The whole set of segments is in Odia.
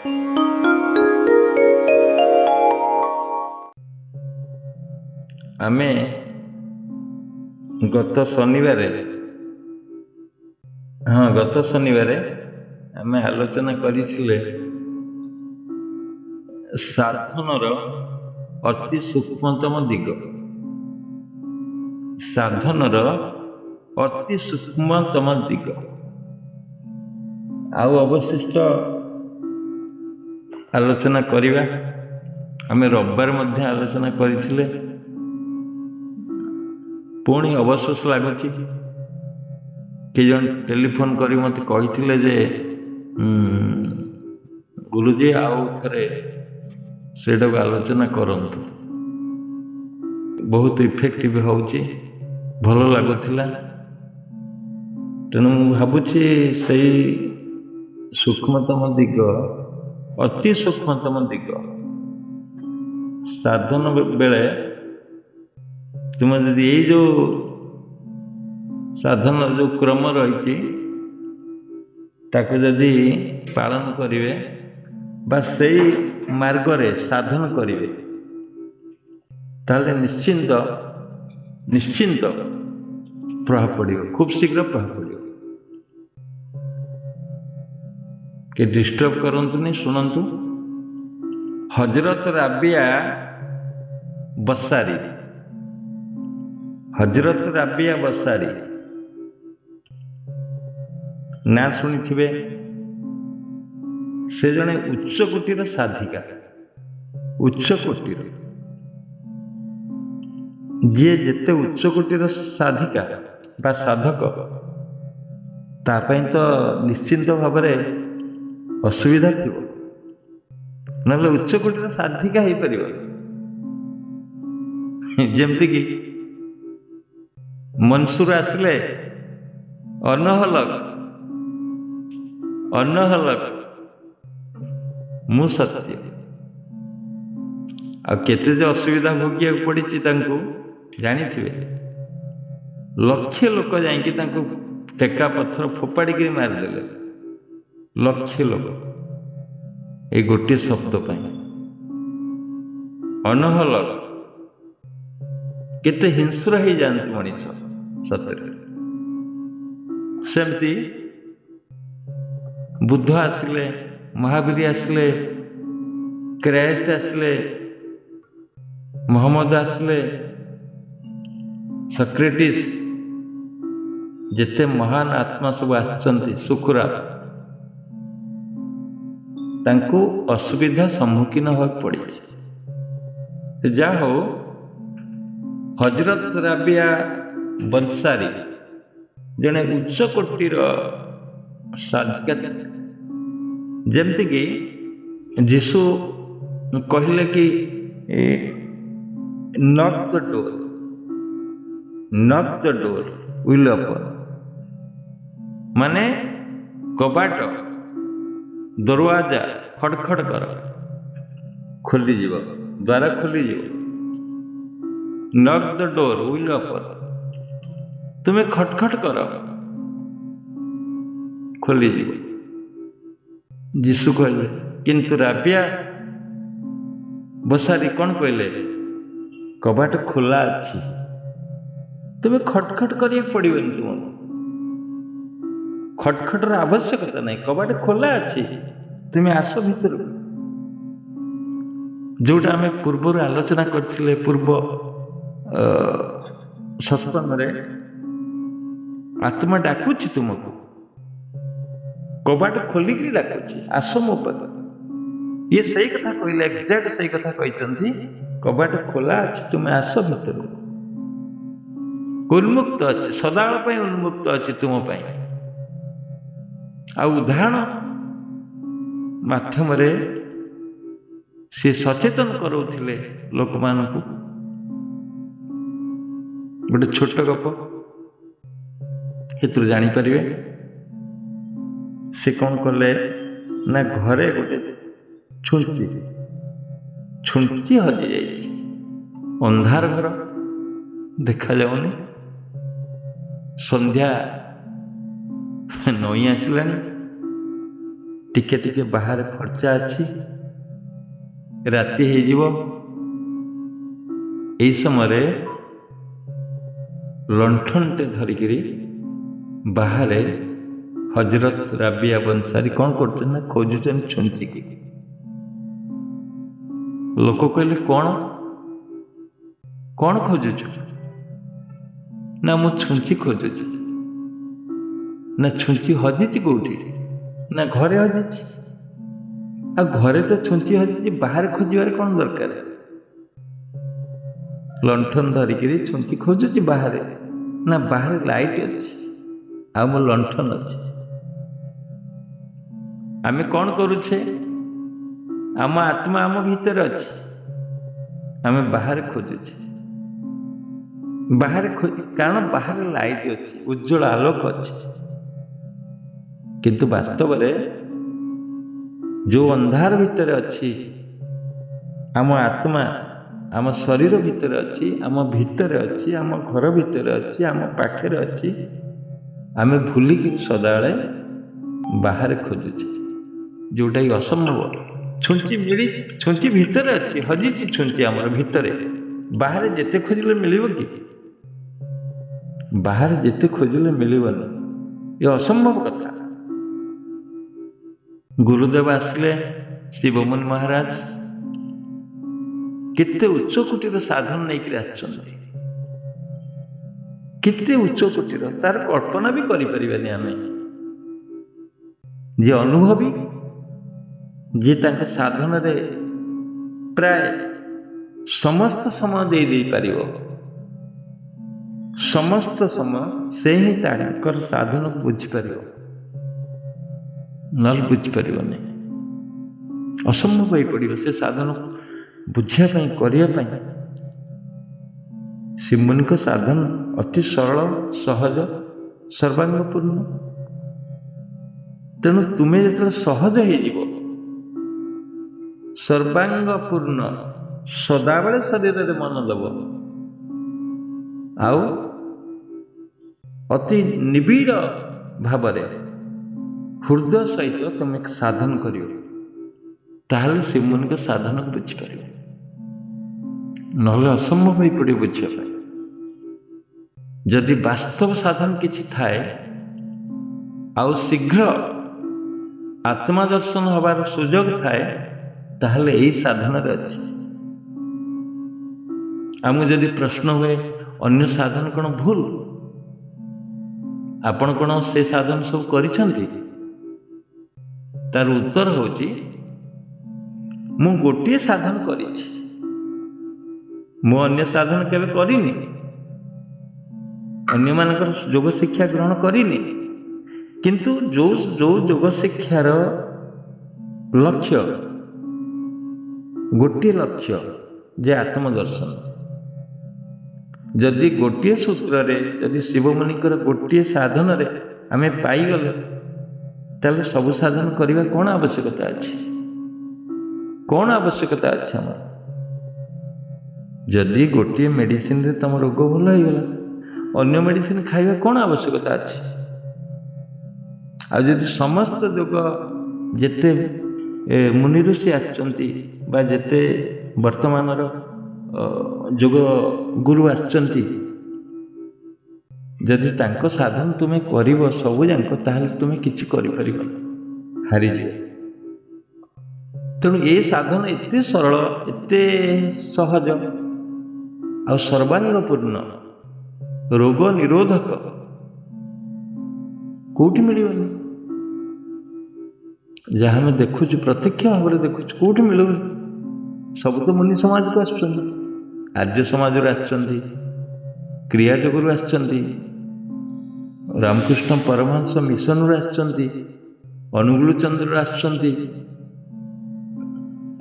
आमे गत शनिवार आमे आलोचना करिथिले साधनर अति सूक्ष्मतम दिग। साधनर अति सूक्ष्मतम दिग आउ अवशिष्ट आलोचना करिबा। आमे रविवार मध्य आलोचना करिथिले। पुणी अवशोष लगुच कि जन टेलीफोन करी मते कहिथिले जे गुरुजी आउ थरे सेटा आलोचना करंतु, बहुत इफेक्टिव होउची, भलो लागुथिला। तेणु भाबुची सही सूक्ष्मतम दिग, अति सूक्ष्मतम दिग साधन बेले तुम यदि ये जो साधन जो क्रम रही ताको यदि पालन करिवे बा सही मार्ग रे साधन करिवे ताले निश्चिंत प्रभाव पड़ियो, खूब शीघ्र प्रभाव पड़ियो। कि डिस्टर्ब करंतु नहीं, सुनंतु। हजरत राबिया बसारी, हजरत राबिया बसारी ना शुणी, से जने उच्च कोटीर साधिका, उच्च कोटीर जी जेते उच्च कोटीर साधिका बा साधक तापाई तो निश्चिंत भाव असुविधा थी, ना उच्च कोटीर साधिका हो पार। जमती कि मनसूर आसिले अनहलक मु सत्य आ केते जे असुविधा भोगिया पड़ी जानी थे। लक्ष लोक जाइंकी टेका पत्थर फोपाड़ी मारिदेले, लक्ष लोक ये गोटे शब्द पाई। अनहलक केते हिंस्र हो जाती मनीष सतरे। सेमती बुद्ध आसिले, महावीर आसिले, क्राइस्ट आसिले, मोहम्मद आसिले, सक्रेटिस, जेते महान आत्मा सब आछंती, सुकरात, तांको असुविधा सम्मुखीन होगा पड़ी। जा हो हजरत राबिया बंसारी जने उच्च कोटीर साधिका थी। जमती कि जीसु कहले कि knock the door will open, माने कबाट दरवाजा खड़खड़ कर खोली जीव, द्वार खोली जीव। Knock the door will open, तुम्हें खटखट कर खोली जीव। जीसु कहले, किंतु राबिया बसारी कौन कहले, कबाट खोला अच्छी, तुम्हें खटखट करिया पड़िबनी, तुम खटखटर आवश्यकता नहीं, कबाट खोला अच्छी, तुम्हें आस भीतर। जोटा आम पूर्व आलोचना करथिले, पूर्व सत्संग रे आत्मा डाकुची तुमको, कबाट खोलिक डाकुची, आस मो पर। ये सही कथा कहले, एग्जैक्ट सही कथा कहते, कबाट खोला अच्छी, तुम्हें आस भीतर, उन्मुक्त अच्छी, सदाल पर उन्मुक्त अच्छी तुम पाई। आ उदाहरण माध्यम रे सी सचेतन करोथिले लोक मानकु। गोटे छोट गप हेतु जानी परिवे। से कौन कले ना, घरे गोटे छुंटी हजि जाइछि, अंधार घर देखा जाउनी, संध्या नई आसिलानी, टिके टिके बाहर फर्चा अच्छी राति हो समय लंठनटे धरिकी बाहर हजरत राबिया बंसारी कौन करते खोजुचन छुंची की लोक कहले कौन खोजुच ना मु छुंची खोजुची ना छुंची हजिची कौटी ना घरे हजिची आ घरे तो छुंची हजिची बाहर खोजार कौन दरकार लंठन धरिकी छुंची खोजुची बाहर ना बाहर लाइट अच्छी आ मो लंठन अच्छी आमे कौन करुछे आम आत्मा आम भीतर अच्छी आमे बाहर खोजुचे बाहर कारण बाहर लाइट अच्छी उज्जवल आलोक अच्छी किंतु वास्तव में जो अंधार भीतर अच्छी आम आत्मा आम शरीर भीतर अच्छी आम भीतर अच्छी आम घर भीतर अच्छी आम पाखे अच्छी आमे भूलिकी सदाबले बाहर खोजुचे जोटा कि असंभव छुंची मिली छुंची भीतर अच्छी हजिची छुंची आमर भीतर बाहर जेते खोजिले मिलिबो कि बाहर जेते खोजिले मिलिबनी ये असंभव कथा गुरुदेव आसले शिवमुनि महाराज केते उच्च कोटीर साधन नहीं आसछन्ति केते उच्च कोटीर तार कल्पना भी करि परिबानी आमे जे अनुभवी जे तांके साधन रे प्राय समस्त समय दे पारिबो समस्त समय से ही तांकर साधन को बुझी पारिबो नल बुझी पारिबो नहीं असंभव हो पड़िबो से साधन बुझिया पई करिया पई शिवमुनि को साधन अति सरल सहज सर्वांगपूर्ण तेणु तुम्हें जो सहज हो सर्वांगपूर्ण सदाबले शरीर रे मन दब आउ अति निबिड़ भावरे हृदय सहित तुम्हें साधन करियो ताहले शिवमुनि को साधन बुझीपार नहले असंभव हो पड़े बुझा जदि वास्तव साधन किछि थाए आउ शीघ्र आत्मा दर्शन हबार सुजोग थाए ताहले यही साधन अच्छी आमको जदि प्रश्न हुए अन्य साधन कौन भूल आपण कौन से साधन सब करिसेंति तार उत्तर होची मु गोटे साधन करिछि मु अन्य साधन केबे करिनी अन्य मानकर योग शिक्षा ग्रहण करिनी किंतु जो जो योग शिक्षार लक्ष्य गोटे लक्ष्य जे आत्मदर्शन जदि गोटे सूत्र रे जदि शिवमुनिकर गोटे साधन रे आमे पाईगले ताले सब साधन करने कौन आवश्यकता अच्छी कौन आवश्यकता अच्छी आम जदि गोटे मेडिसिन रे तुम रोग भल हो गला अन्य मेडिसिन खाइबा कौन आवश्यकता अच्छी आदि समस्त योग जेते मुनि ऋषि आछंती बा जेते वर्तमान योग गुरु आछंती जदि तांको साधन तुम्हें करिवो सबु जांको ताहले तुम्हें किछि करि परिबो हारि जिवो तेणु ये साधन एते सरल एते सहज आ सर्वांगपूर्ण रोग निरोधक कोठी मिलिबनी जहाँ मैं देखुच प्रत्यक्ष भाव में देखुच कोठी मिलुनी सब तो मुनि समाज को आसुचंती आर्य समाज आसुचंती क्रिया जगरू आसुचंती रामकृष्ण परमहंस मिशन रे आसुचंती अनुगुल चंद्र आसुचंती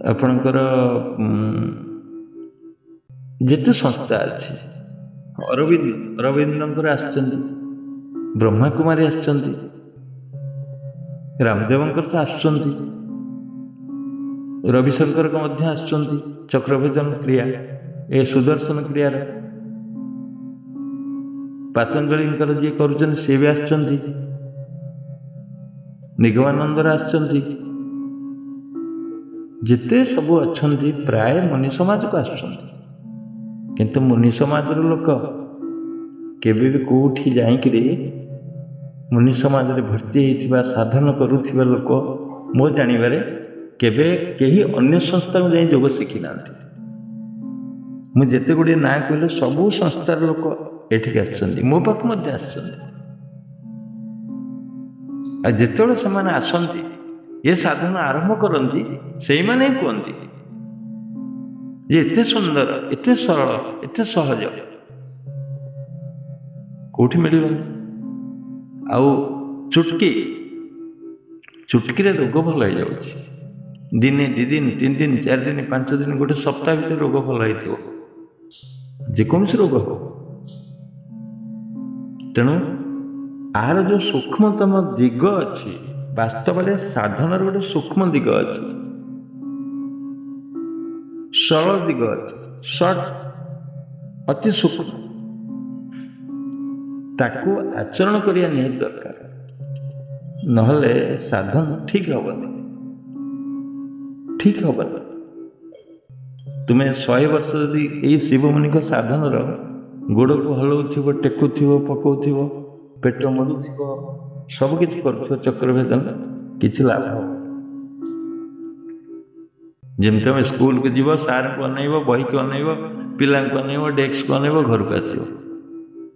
आपणकर जेते संस्था अच्छी अरविंद अरविंदर आसुचंती ब्रह्मा कुमारी आसुचंती रामदेवंकर तो आसुचंती रविशंकर को मध्य आसुचंती चक्रभेदन क्रिया ए सुदर्शन क्रिया पतंजलि जी करुचन सी भी आसुचंती निगमानंदर आसुचंती ଯେତେ ସବୁ ଅଛନ୍ତି ପ୍ରାୟ ମୁନି ସମାଜକୁ ଆସୁଛନ୍ତି, କିନ୍ତୁ ମୁନି ସମାଜର ଲୋକ କେବେ ବି କୋଉଠି ଯାଇକିରି ମୁନି ସମାଜରେ ଭର୍ତ୍ତି ହେଇଥିବା ସାଧନ କରୁଥିବା ଲୋକ ମୋ ଜାଣିବାରେ କେବେ କେହି ଅନ୍ୟ ସଂସ୍ଥାକୁ ଯାଇ ଯୋଗ ଶିଖିନାହାନ୍ତି। ମୁଁ ଯେତେ ଗୁଡ଼ିଏ ନାଁ କହିଲେ ସବୁ ସଂସ୍ଥାର ଲୋକ ଏଠିକି ଆସିଛନ୍ତି, ମୋ ପାଖକୁ ମଧ୍ୟ ଆସିଛନ୍ତି। ଆଉ ଯେତେବେଳେ ସେମାନେ ଆସନ୍ତି ଏ ସାଧନ ଆରମ୍ଭ କରନ୍ତି, ସେଇମାନେ ହିଁ କୁହନ୍ତି ଯେ ଏତେ ସୁନ୍ଦର, ଏତେ ସରଳ, ଏତେ ସହଜ କୋଉଠି ମିଳିବନି। ଆଉ ଚୁଟକିରେ ରୋଗ ଭଲ ହେଇଯାଉଛି। ଦିନେ 2 ଦିନ 3 ଦିନ 4 ଦିନ 5 ଦିନ ଗୋଟେ ସପ୍ତାହ ଭିତରେ ରୋଗ ଭଲ ହେଇଥିବ, ଯେକୌଣସି ରୋଗ ହଉ। ତେଣୁ ଆର ଯୋଉ ସୂକ୍ଷ୍ମତମ ଦିଗ ଅଛି, ବାସ୍ତବରେ ସାଧନାର ଗୋଟେ ସୂକ୍ଷ୍ମ ଦିଗ ଅଛି, ସରଳ ଦିଗ ଅଛି, ସର୍ଟ, ଅତି ସୂକ୍ଷ୍ମ। ତାକୁ ଆଚରଣ କରିବା ନିହାତି ଦରକାର, ନହେଲେ ସାଧନ ଠିକ ହବନି। ତୁମେ 100 ବର୍ଷ ଯଦି ଏଇ ଶିବମୁନିଙ୍କ ସାଧନର ଗୋଡ଼କୁ ହଲଉଥିବ, ଟେକୁଥିବ, ପକଉଥିବ, ପେଟ ମୋଡୁଥିବ, ସବୁ କିଛି କରୁଥିବ ଚକ୍ରଭେଦନ, କିଛି ଲାଭ ହବ। ଯେମିତି ତମେ ସ୍କୁଲକୁ ଯିବ, ସାର୍ଙ୍କୁ ଅନେଇବ, ବହିକୁ ଅନେଇବ, ପିଲାଙ୍କୁ ଅନେଇବ, ଡେସ୍କକୁ ଅନେଇବ, ଘରକୁ ଆସିବ,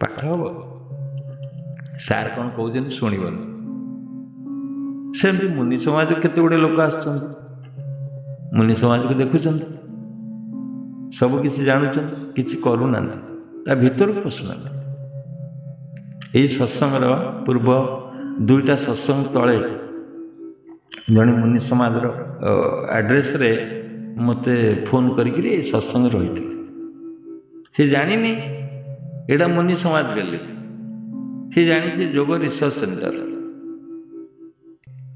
ପାଠ ହବ? ସାର୍ କ'ଣ କହୁଛନ୍ତି ଶୁଣିବନି। ସେମିତି ମୁନି ସମାଜକୁ କେତେ ଗୁଡ଼ିଏ ଲୋକ ଆସିଛନ୍ତି, ମୁନି ସମାଜକୁ ଦେଖୁଛନ୍ତି, ସବୁ କିଛି ଜାଣୁଛନ୍ତି, କିଛି କରୁନାହାନ୍ତି, ତା ଭିତରକୁ ପଶୁନାହାନ୍ତି। ଏଇ ସତ୍ସଙ୍ଗର ପୂର୍ବ 2ଟା ସତ୍ସଙ୍ଗ ତଳେ ଜଣେ ମୁନି ସମାଜର ଆଡ୍ରେସରେ ମୋତେ ଫୋନ କରିକିରି ଏ ସତ୍ସଙ୍ଗ ରହିଥିଲେ। ସେ ଜାଣିନି ଏଇଟା ମୁନି ସମାଜ ବୋଲି, ସେ ଜାଣିଛି ଯୋଗ ରିସର୍ଚ୍ଚ ସେଣ୍ଟର।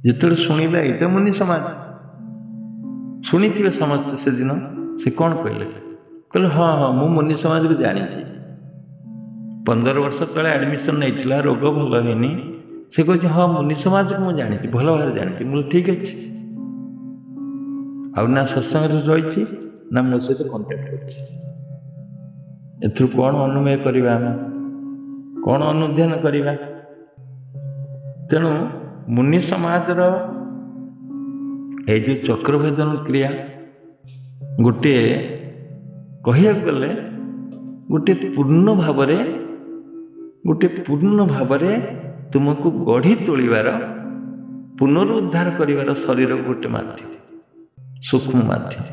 ଯେତେବେଳେ ଶୁଣିଲା ଏଇଟା ମୁନି ସମାଜ, ଶୁଣିଥିବେ ସମସ୍ତେ ସେଦିନ, ସେ କ'ଣ କହିଲେ? କହିଲେ ହଁ ମୁଁ ମୁନି ସମାଜକୁ ଜାଣିଛି, 15 ବର୍ଷ ତଳେ ଆଡମିସନ ନେଇଥିଲା, ରୋଗ ଭଲ ହେଇନି। ସେ କହୁଛି ହଁ ମୁନି ସମାଜକୁ ମୁଁ ଜାଣିଛି, ଭଲ ଭାବରେ ଜାଣିଛି। ମୁଁ ଠିକ ଅଛି, ଆଉ ନା ସତ୍ସଙ୍ଗରେ ରହିଛି ନା ମୋ ସହିତ କଣ୍ଟାକ୍ଟ କରିଛି। ଏଥିରୁ କ'ଣ ଅନୁମେୟ କରିବା, ଆମେ କ'ଣ ଅନୁଧ୍ୟାନ କରିବା? ତେଣୁ ମୁନି ସମାଜର ଏଇ ଯୋଉ ଚକ୍ରଭେଦନ କ୍ରିୟା ଗୋଟିଏ କହିବାକୁ ଗଲେ ଗୋଟେ ପୂର୍ଣ୍ଣ ଭାବରେ ତୁମକୁ ଗଢ଼ି ତୋଳିବାର, ପୁନରୁଦ୍ଧାର କରିବାର ଶରୀରକୁ ଗୋଟେ ମାଧ୍ୟମ, ସୂକ୍ଷ୍ମ ମାଧ୍ୟମ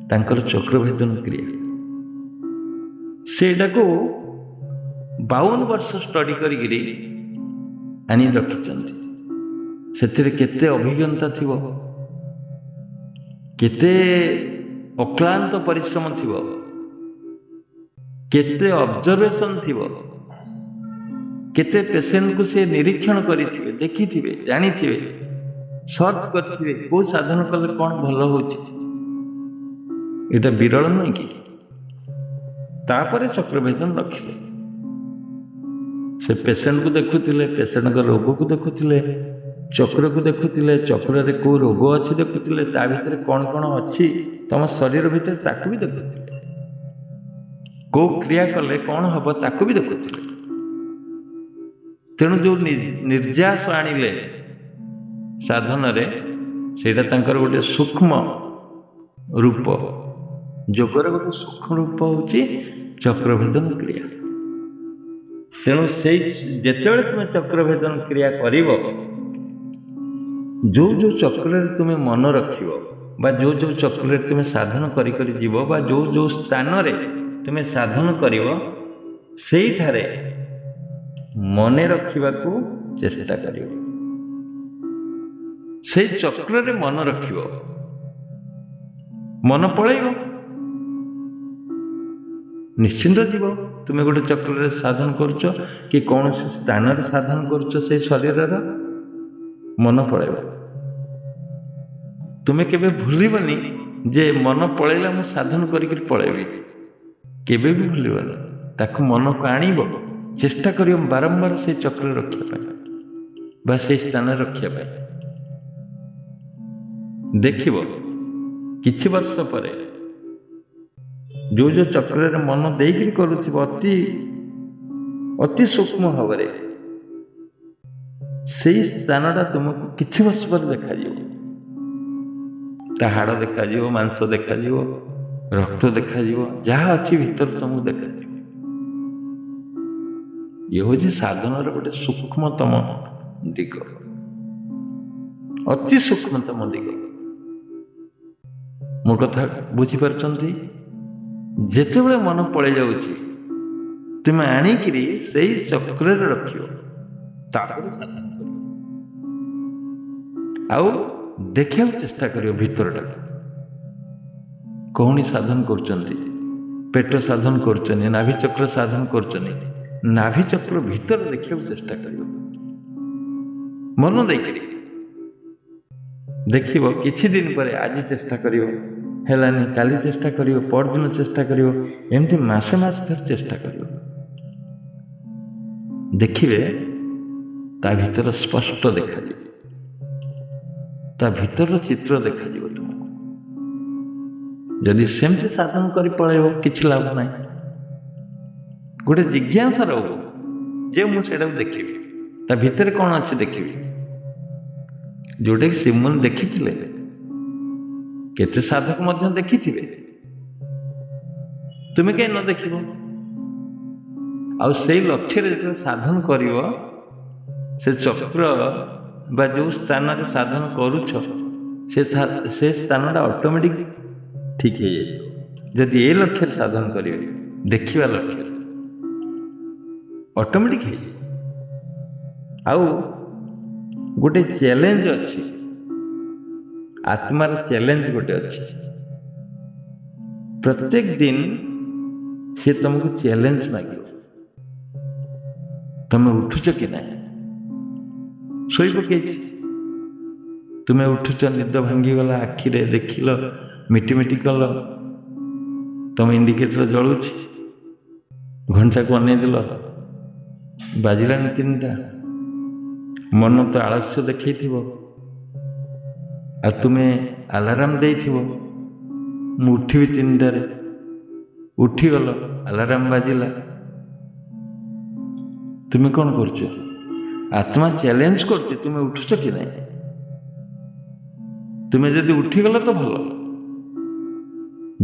ତାଙ୍କର ଚକ୍ରଭେଦନ କ୍ରିୟା। ସେଇଟାକୁ 52 ବର୍ଷ ଷ୍ଟଡି କରିକିରି ଆଣି ରଖିଛନ୍ତି। ସେଥିରେ କେତେ ଅଭିଜ୍ଞତା ଥିବ, କେତେ ଅକ୍ଳାନ୍ତ ପରିଶ୍ରମ ଥିବ, କେତେ ଅବଜରଭେସନ ଥିବ, କେତେ ପେସେଣ୍ଟକୁ ସେ ନିରୀକ୍ଷଣ କରିଥିବେ, ଦେଖିଥିବେ, ଜାଣିଥିବେ, ସର୍ଚ୍ଚ କରିଥିବେ, କୋଉ ସାଧନ କଲେ କ'ଣ ଭଲ ହଉଛି। ଏଇଟା ବିରଳ ନୁହେଁ କି? ତାପରେ ଚକ୍ରଭେଦନ ରଖିଲେ। ସେ ପେସେଣ୍ଟକୁ ଦେଖୁଥିଲେ, ପେସେଣ୍ଟଙ୍କ ରୋଗକୁ ଦେଖୁଥିଲେ, ଚକ୍ରକୁ ଦେଖୁଥିଲେ, ଚକ୍ରରେ କୋଉ ରୋଗ ଅଛି ଦେଖୁଥିଲେ, ତା ଭିତରେ କ'ଣ କ'ଣ ଅଛି ତମ ଶରୀର ଭିତରେ ତାକୁ ବି ଦେଖୁଥିଲେ, କୋଉ କ୍ରିୟା କଲେ କ'ଣ ହବ ତାକୁ ବି ଦେଖୁଥିଲେ। ତେଣୁ ଯୋଉ ନିର୍ଯାସ ଆଣିଲେ ସାଧନରେ, ସେଇଟା ତାଙ୍କର ଗୋଟେ ସୂକ୍ଷ୍ମ ରୂପ, ଯୋଗର ଗୋଟେ ସୂକ୍ଷ୍ମ ରୂପ ହଉଛି ଚକ୍ରଭେଦନ କ୍ରିୟା। ତେଣୁ ସେଇ ଯେତେବେଳେ ତୁମେ ଚକ୍ରଭେଦନ କ୍ରିୟା କରିବ, ଯୋଉ ଚକ୍ରରେ ତୁମେ ମନ ରଖିବ, ବା ଯୋଉ ଚକ୍ରରେ ତୁମେ ସାଧନ କରି ଯିବ, ବା ଯୋଉ ସ୍ଥାନରେ ତୁମେ ସାଧନ କରିବ, ସେଇଠାରେ ମନେ ରଖିବାକୁ ଚେଷ୍ଟା କରିବ। ସେଇ ଚକ୍ରରେ ମନ ରଖିବ, ମନ ପଳେଇବ, ନିଶ୍ଚିନ୍ତ ଯିବ। ତୁମେ ଗୋଟେ ଚକ୍ରରେ ସାଧନ କରୁଛ କି କୌଣସି ସ୍ଥାନରେ ସାଧନ କରୁଛ, ସେଇ ଶରୀରର ମନ ପଳେଇବ। ତୁମେ କେବେ ଭୁଲିବନି ଯେ ମନ ପଳେଇଲା, ମୁଁ ସାଧନ କରିକି ପଳେଇବି, କେବେ ବି ଭୁଲିବନି। ତାକୁ ମନକୁ ଆଣିବ, ଚେଷ୍ଟା କରିବ ବାରମ୍ବାର ସେଇ ଚକ୍ରରେ ରଖିବା ପାଇଁ ବା ସେଇ ସ୍ଥାନରେ ରଖିବା ପାଇଁ। ଦେଖିବ କିଛି ବର୍ଷ ପରେ ଯୋଉ ଚକ୍ରରେ ମନ ଦେଇକିରି କରୁଥିବ ଅତି ସୂକ୍ଷ୍ମ ଭାବରେ ସେଇ ସ୍ଥାନଟା ତୁମକୁ କିଛି ବର୍ଷ ପରେ ଦେଖାଯିବ। ତା ହାଡ଼ ଦେଖାଯିବ, ମାଂସ ଦେଖାଯିବ, ରକ୍ତ ଦେଖାଯିବ, ଯାହା ଅଛି ଭିତରେ ତୁମକୁ ଦେଖାଯିବ। ଇଏ ହଉଛି ସାଧନାର ଗୋଟେ ସୂକ୍ଷ୍ମତମ ଦିଗ, ଅତି ସୂକ୍ଷ୍ମତମ ଦିଗ। ମୋ କଥା ବୁଝିପାରୁଛନ୍ତି? ଯେତେବେଳେ ମନ ପଳେଇ ଯାଉଛି ତୁମେ ଆଣିକିରି ସେଇ ଚକ୍ରରେ ରଖିବ, ତାପରେ ସାଧନା କରିବ। ଆଉ ଦେଖିବାକୁ ଚେଷ୍ଟା କରିବ ଭିତରଟାକୁ। କହୁଣି ସାଧନ କରୁଛନ୍ତି, ପେଟ ସାଧନ କରୁଛନ୍ତି, ନାଭି ଚକ୍ର ସାଧନ କରୁଛନ୍ତି, ନାଭି ଚକ୍ର ଭିତରେ ଦେଖିବାକୁ ଚେଷ୍ଟା କରିବ। ମନ ଦେଇକରି ଦେଖିବ କିଛି ଦିନ ପରେ ଆଜି ଚେଷ୍ଟା କରିବ, ହେଲାନି, କାଲି ଚେଷ୍ଟା କରିବ, ପରଦିନ ଚେଷ୍ଟା କରିବ, ଏମିତି ମାସେ ଧରି ଚେଷ୍ଟା କରିବ। ଦେଖିବେ ତା ଭିତର ସ୍ପଷ୍ଟ ଦେଖାଯିବ, ତା ଭିତରର ଚିତ୍ର ଦେଖାଯିବ ତୁମକୁ। ଯଦି ସେମିତି ସାଧନ କରି ପଳେଇବ କିଛି ଲାଭ ନାହିଁ। ଗୋଟେ ଜିଜ୍ଞାସା ରହିବ ଯେ ମୁଁ ସେଇଟାକୁ ଦେଖିବି, ତା ଭିତରେ କଣ ଅଛି ଦେଖିବି। ଯୋଉଟାକି ଶିବମୁନି ଦେଖିଥିଲେ, କେତେ ସାଧକ ମଧ୍ୟ ଦେଖିଥିବେ, ତୁମେ କାହିଁ ନ ଦେଖିବ? ଆଉ ସେଇ ଲକ୍ଷ୍ୟରେ ଯେତେବେଳେ ସାଧନ କରିବ, ସେ ଚକ୍ର ବା ଯୋଉ ସ୍ଥାନରେ ସାଧନ କରୁଛ ସେ ସ୍ଥାନଟା ଅଟୋମେଟିକ ଠିକ ହେଇଯାଇଥିବ। ଯଦି ଏ ଲକ୍ଷ୍ୟରେ ସାଧନ କରିବେ, ଦେଖିବା ଲକ୍ଷ୍ୟରେ, ଅଟୋମେଟିକ ହେଇଯିବ। ଆଉ ଗୋଟେ ଚ୍ୟାଲେଞ୍ଜ ଅଛି, ଆତ୍ମାର ଚ୍ୟାଲେଞ୍ଜ ଗୋଟେ ଅଛି। ପ୍ରତ୍ୟେକ ଦିନ ସେ ତମକୁ ଚ୍ୟାଲେଞ୍ଜ ମାଗିବ, ତମେ ଉଠୁଛ କି ନାହିଁ। ଶୋଇ ପକେଇଛି, ତୁମେ ଉଠୁଛ, ନିଦ ଭାଙ୍ଗିଗଲା, ଆଖିରେ ଦେଖିଲ, ମିଟି କଲ, ତମ ଇଣ୍ଡିକେଟର ଜଳୁଛି, ଘଣ୍ଟାକୁ ଅନେଇଦେଲ, ବାଜିଲାଣି 3ଟା, ମନ ତ ଆଳସ୍ୟ ଦେଖେଇଥିବ, ଆଉ ତୁମେ ଆଲାରାମ ଦେଇଥିବ, ମୁଁ ଉଠିବି 3ଟାରେ, ଉଠିଗଲ, ଆଲାରାମ ବାଜିଲା, ତୁମେ କଣ କରୁଛ? ଆତ୍ମା ଚ୍ୟାଲେଞ୍ଜ କରୁଛି, ତୁମେ ଉଠୁଛ କି ନାହିଁ। ତୁମେ ଯଦି ଉଠିଗଲ ତ ଭଲ,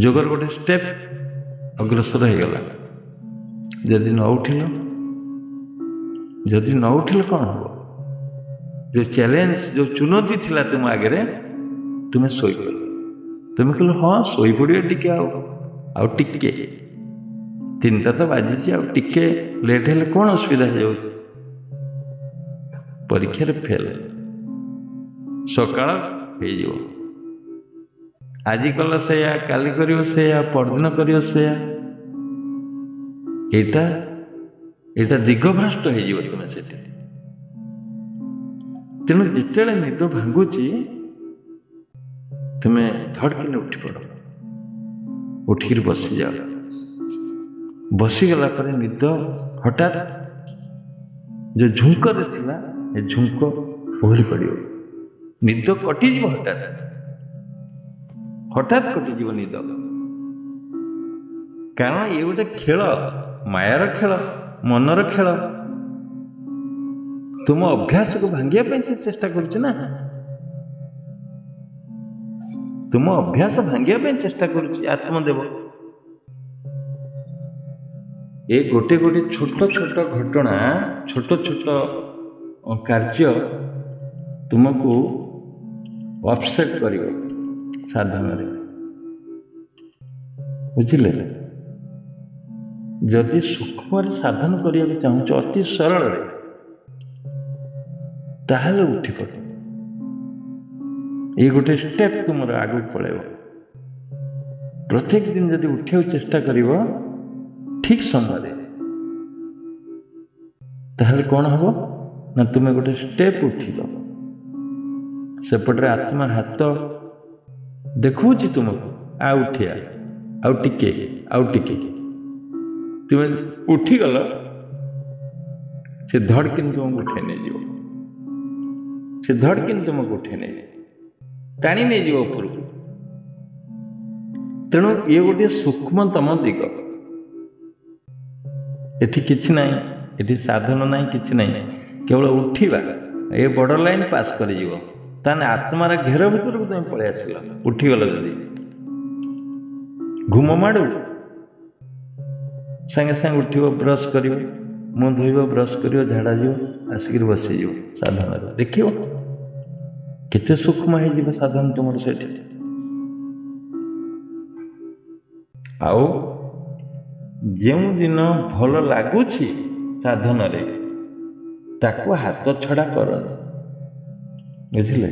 ଯୋଗର ଗୋଟେ ଷ୍ଟେପ ଅଗ୍ରସର ହେଇଗଲା। ଯଦି ନ ଉଠିଲ କଣ ହବ? ଯୋଉ ଚ୍ୟାଲେଞ୍ଜ, ଯୋଉ ଚୁନୌତି ଥିଲା ତୁମ ଆଗରେ, ତୁମେ ଶୋଇପଡିଲ। ତୁମେ କହିଲ ହଁ ଶୋଇପଡିବ ଟିକେ, ଆଉ ଟିକେ, 3ଟା ତ ବାଜିଛି, ଆଉ ଟିକେ ଲେଟ୍ ହେଲେ କଣ ଅସୁବିଧା ହେଇଯାଉଛି। ପରୀକ୍ଷାରେ ଫେଲ, ସକାଳ ହେଇଯିବ। ଆଜି କଲ ସେଇଆ, କାଲି କରିବ ସେଇଆ, ପରଦିନ କରିବ ସେଇଆ। ଏଇଟା ଦିଗଭ୍ରଷ୍ଟ ହେଇଯିବ ତୁମେ ସେଠି। ତେଣୁ ଯେତେବେଳେ ନିଦ ଭାଙ୍ଗୁଛି, ତୁମେ ଧଡ଼କିନେ ଉଠି ପଡ, ଉଠିକିରି ବସିଯାଅ। ବସିଗଲା ପରେ ନିଦ ହଠାତ୍ ଯୋଉ ଝୁଙ୍କରେ ଥିଲା, ଏ ଝୁଙ୍କ ଓହରି ପଡିବ, ନିଦ କଟିଯିବ। ହଠାତ୍ କଟିଯିବ ନିଦ। କାରଣ ଇଏ ଗୋଟେ ଖେଳ, ମାୟାର ଖେଳ, ମନର ଖେଳ। ତୁମ ଅଭ୍ୟାସକୁ ଭାଙ୍ଗିବା ପାଇଁ ସେ ଚେଷ୍ଟା କରୁଛି ନା, ତୁମ ଅଭ୍ୟାସ ଭାଙ୍ଗିବା ପାଇଁ ଚେଷ୍ଟା କରୁଛି ଆତ୍ମଦେବ। ଏ ଗୋଟେ ଛୋଟ ଘଟଣା, ଛୋଟ କାର୍ଯ୍ୟ ତୁମକୁ ଅପସେଟ କରିବ ସାଧନରେ, ବୁଝିଲେ? ଯଦି ସୂକ୍ଷ୍ମରେ ସାଧନ କରିବାକୁ ଚାହୁଁଛ, ଅତି ସରଳରେ, ତାହେଲେ ଉଠି ପଡ। ଏଇ ଗୋଟେ ଷ୍ଟେପ ତୁମର ଆଗକୁ ପଳେଇବ। ପ୍ରତ୍ୟେକ ଦିନ ଯଦି ଉଠିବାକୁ ଚେଷ୍ଟା କରିବ ଠିକ ସମୟରେ, ତାହେଲେ କଣ ହବ ନା, ତୁମେ ଗୋଟେ ଷ୍ଟେପ ଉଠିବ। ସେପଟରେ ଆତ୍ମା ହାତ ଦେଖଉଛି ତୁମକୁ, ଆଉ ଉଠିଆ, ଆଉ ଟିକେ। ତୁମେ ଉଠିଗଲ, ସେ ଧଡ଼କିନି ତୁମକୁ ଉଠେଇ ନେଇଯିବ। टाणी नहीं जीव उपरକୁ। तेणु ये गोटे सूक्ष्मतम दिग। एठी किछि नाही, एठी साधन नाही, किछि नाही, केवल उठिबा। ये बॉर्डर लाइन पास कर जीव ताने आत्मार घेर भीतर को तुम पळै आसिल। उठिगल जदि घुम माडू संगे संगे उठिब, ब्रश करियो, मुंह धोइब, ब्रश करियो, झाड़ा जीव, आसिक बसी जीव साधन। देखियो केते सूक्ष्म है जीव साधन तुमर सेठी। आउ जो दिन भल लगुछि साधन रे ताकू हाथ छड़ा कर बुझिले।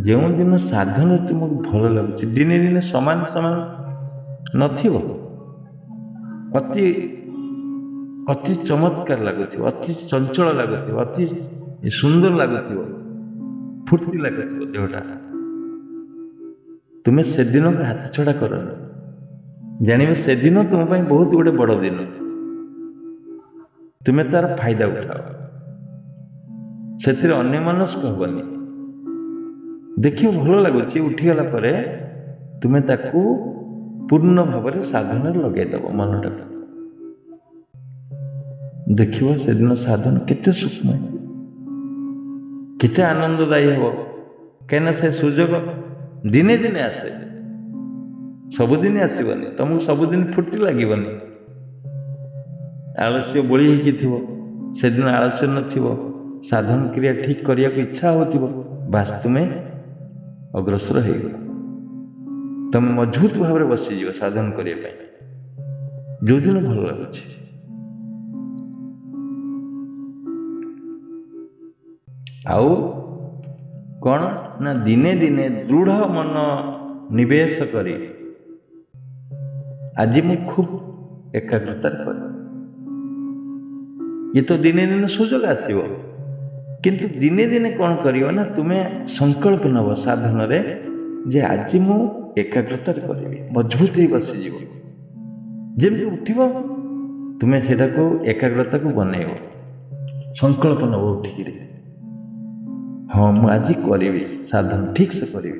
जो दिन साधन तुमको भल लगुछि दिने दिने समान समान नथिबो, अति अति चमत्कार लगुथिबो, अति चंचल लगुथिबो, अति सुंदर लगुथिबो, फुर्ती लगुथिबो देहटा। तुम्हें से दिन को हाथ छड़ा कर जानिबे से दिन तुम ପାଇଁ बहुत गोटे बड़ दिन। तुम्हें तार फायदा उठाओ, से अन्य मनस्क हबनी। देखिए भल लगुच उठीगला परे तुम्हें ताकू पूर्ण भाव साधन लगेदेव मनटा। देखिए से दिन साधन केते सूक्ष्म, केते आनंददायी हम। कहीं से सुजोग दिने दिने आसे, सबुदिन आसबनी, तुमको सबुदिन फुर्ती लगनी। आलस्य बोली से दिन आलस्य नथिबो, साधन क्रिया ठीक करिया को इच्छा होतिबो, बास तुम्हें अग्रसर हो गल। तुम मजबूत भाव में बसीज साधन करने जो दिन भल लगुच। आउ कौन ना दिने दिने दृढ़ मन निवेश करी आज मु खूब एकाग्रता कर। ये तो दिने दिने सुजोग आसो, किंतु दिने दिने कौन करियो ना तुम्हें संकल्प नब साधन रे जे आज मु एकाग्रता करी, मजबूत ही बसीज। जमी उठिब तुम्हें सेटा को एकाग्रता को बनइब, संकल्प नब उठिक हाँ मु आज करी साधन ठीक से करी,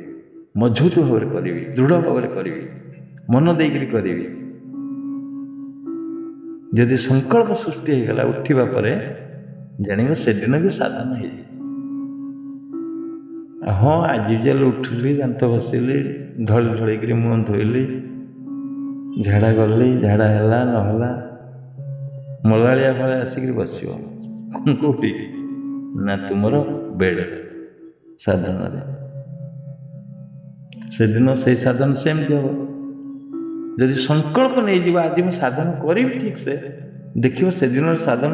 मजबूत भाव करी, दृढ़ भाव करी, मन देकर करी। यदि संकल्प सृष्टि हो गला उठिबा परे जानिबे से दिन भी साधन हो। हाँ आज जल उठिली, दांत घसिली, ढली ढलिक मुँह धोइली, झाड़ा गली, झाड़ा है ना मलालिया भाई आसिक बस कौटी ना तुमर बेड साधन से दिन से साधन सेमती हम। यदि संकल्प नहीं जीवा आज मैं साधन करी ठीक से, देखियो से दिन साधन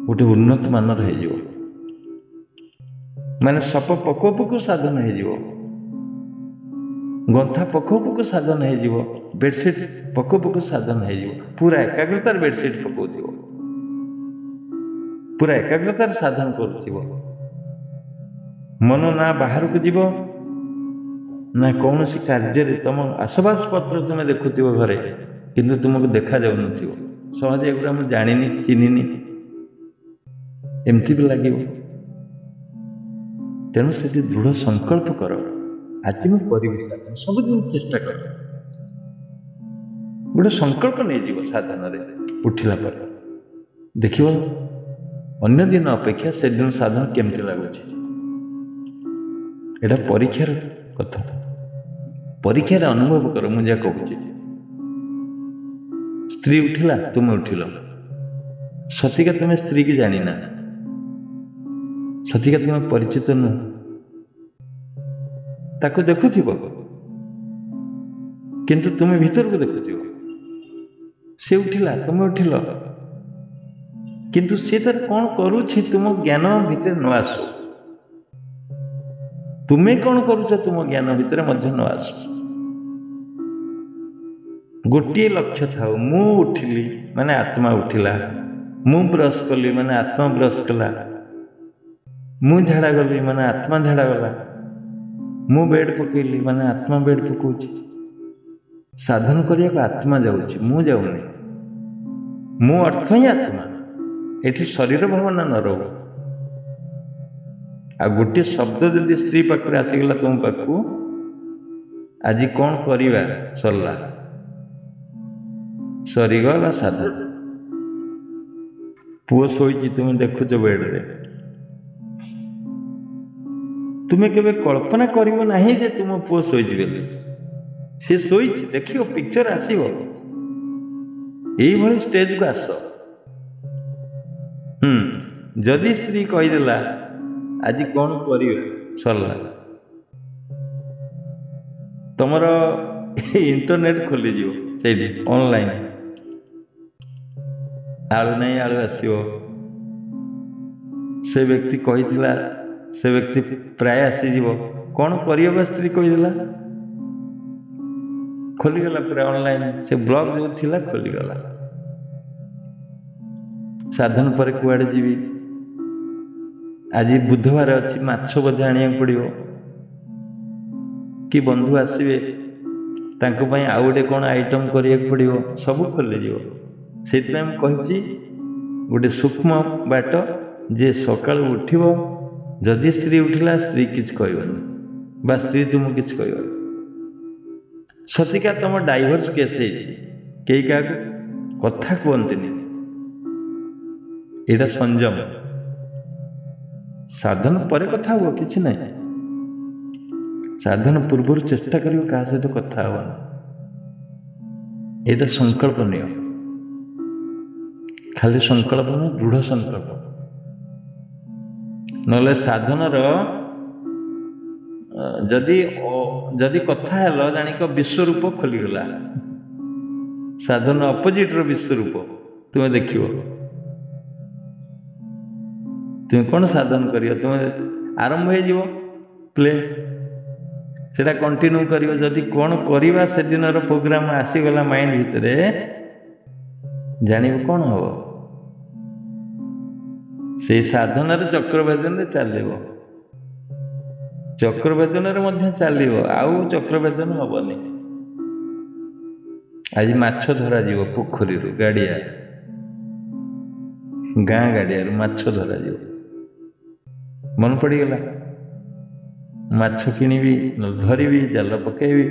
गोटे उन्नत मानर हो, माने सप पकोपको साधन हो, गंथा पकोपको साधन हो, बेडसीट पकोपको साधन हो, पूरा एकाग्रतार बेडसीट पकाउ, पूरा एकाग्रतार साधन कर। मन ना बाहर को जीव ना कौन सी कार्य तुम आसबास पत्र तुम देखुव घरे, किंतु तुमको देखा जाऊ न सहज एगुड़ा मुझे जानी चिन्हनी एमती भी लगे। तेणु से दृढ़ संकल्प कर आज मैं करी सबुदिन चेष्टा कर, गोटे संकल्प नहीं जीव साधन रे उठिला पर देखियो अन्य दिन अपेक्षा से दिन साधन केमती लगुच। एटा परीक्षार कथा, परीक्षार अनुभव कर। मुझे कहूँ स्त्री उठिला तुम उठिल, सतिका तुम्हें स्त्री की जानी ना, सतिका तुम्हें परिचित नुह, ताको देखुथिबो किंतु तुम्हें भीतर को देखुथिबो। से उठिला तुम उठिल, किंतु से तर कौन करुछि तुम ज्ञान भीतर न आसु, तुम्हें कौन करुछ तुम ज्ञान भीतर मध्य न आसु। गोटे लक्ष्य था, मु उठिली माने आत्मा उठिला, मु ब्रश कली माने आत्मा ब्रश कला, मु झाड़ा गली माने आत्मा झाड़ा गला, मु बेड पकईली माने आत्मा बेड पकाउछि। साधन करिया को आत्मा जाउछि, मु जाउनी। मु अर्थ ही आत्मा, एठी शरीर भावना न रहो। आ गोटे शब्द जदि स्त्री पाखरे आसीगला तुम पाखु आज कौन करिबा सरला सरीगला साधन। पुओ शोई तुम देखुच बेड्रे तुम्हें केवे कल्पना करिवो नाही जे तुम पुओ शोई बोली सी शोई देखियो पिक्चर आसीबो यही भली स्टेज को आस। जदि स्त्री कहीदेला आज कौन करिवे सरला तुमर इंटरनेट खोली से ऑनलाइन आलू नहीं आलू आसो से व्यक्ति कही से व्यक्ति प्राय आसीज कौन कर स्त्री कहीदेला खोलीगला पूरा ऑनलाइन से ब्लॉग जो थिला खोलीगला। साधन पर कुआड़े जीवी आज बुधवार अच्छी माछ बोझा आनिया पड़ो कि बंधु आसवे तांको पई आउ गोटे कौन आइटम करिया पड़ो सब खोली से कही गोटे सूक्ष्म बाट जे सकाल उठिब जदि स्त्री उठिला स्त्री किछ कहबनी बा स्त्री तुमको किछ कहबनी सतिका तुम डाइभोर्स केस कई क्या कथा कहते यहाँ संयम साधन पर कथा हुआ कि ना साधन पूर्व चेष्टा कर क्या सहित कथा हवा ये संकल्प नियो खाली संकल्प न दृढ़ संकल्प नले साधनर जदि जदि कथा है जानिक विश्वरूप खोलीगला साधन अपोजिट रो विश्वरूप तुम्हें देख तुम कौन साधन कर तुम आरंभ हो प्ले सेटा कंटिन्यू कर जदि कौन करवा से दिन प्रोग्राम आसीगला माइंड भितर जान कौन हम से साधन चक्रभेदन चलो चक्रभेदन चलो आउ चक्रभेदन हेनी आज माछ धरा जीव पोखरी गाड़िया गाँ गाड़िया माछ धरा जीव मन पड़गला माछ किणवी धरवी जाल पकईबी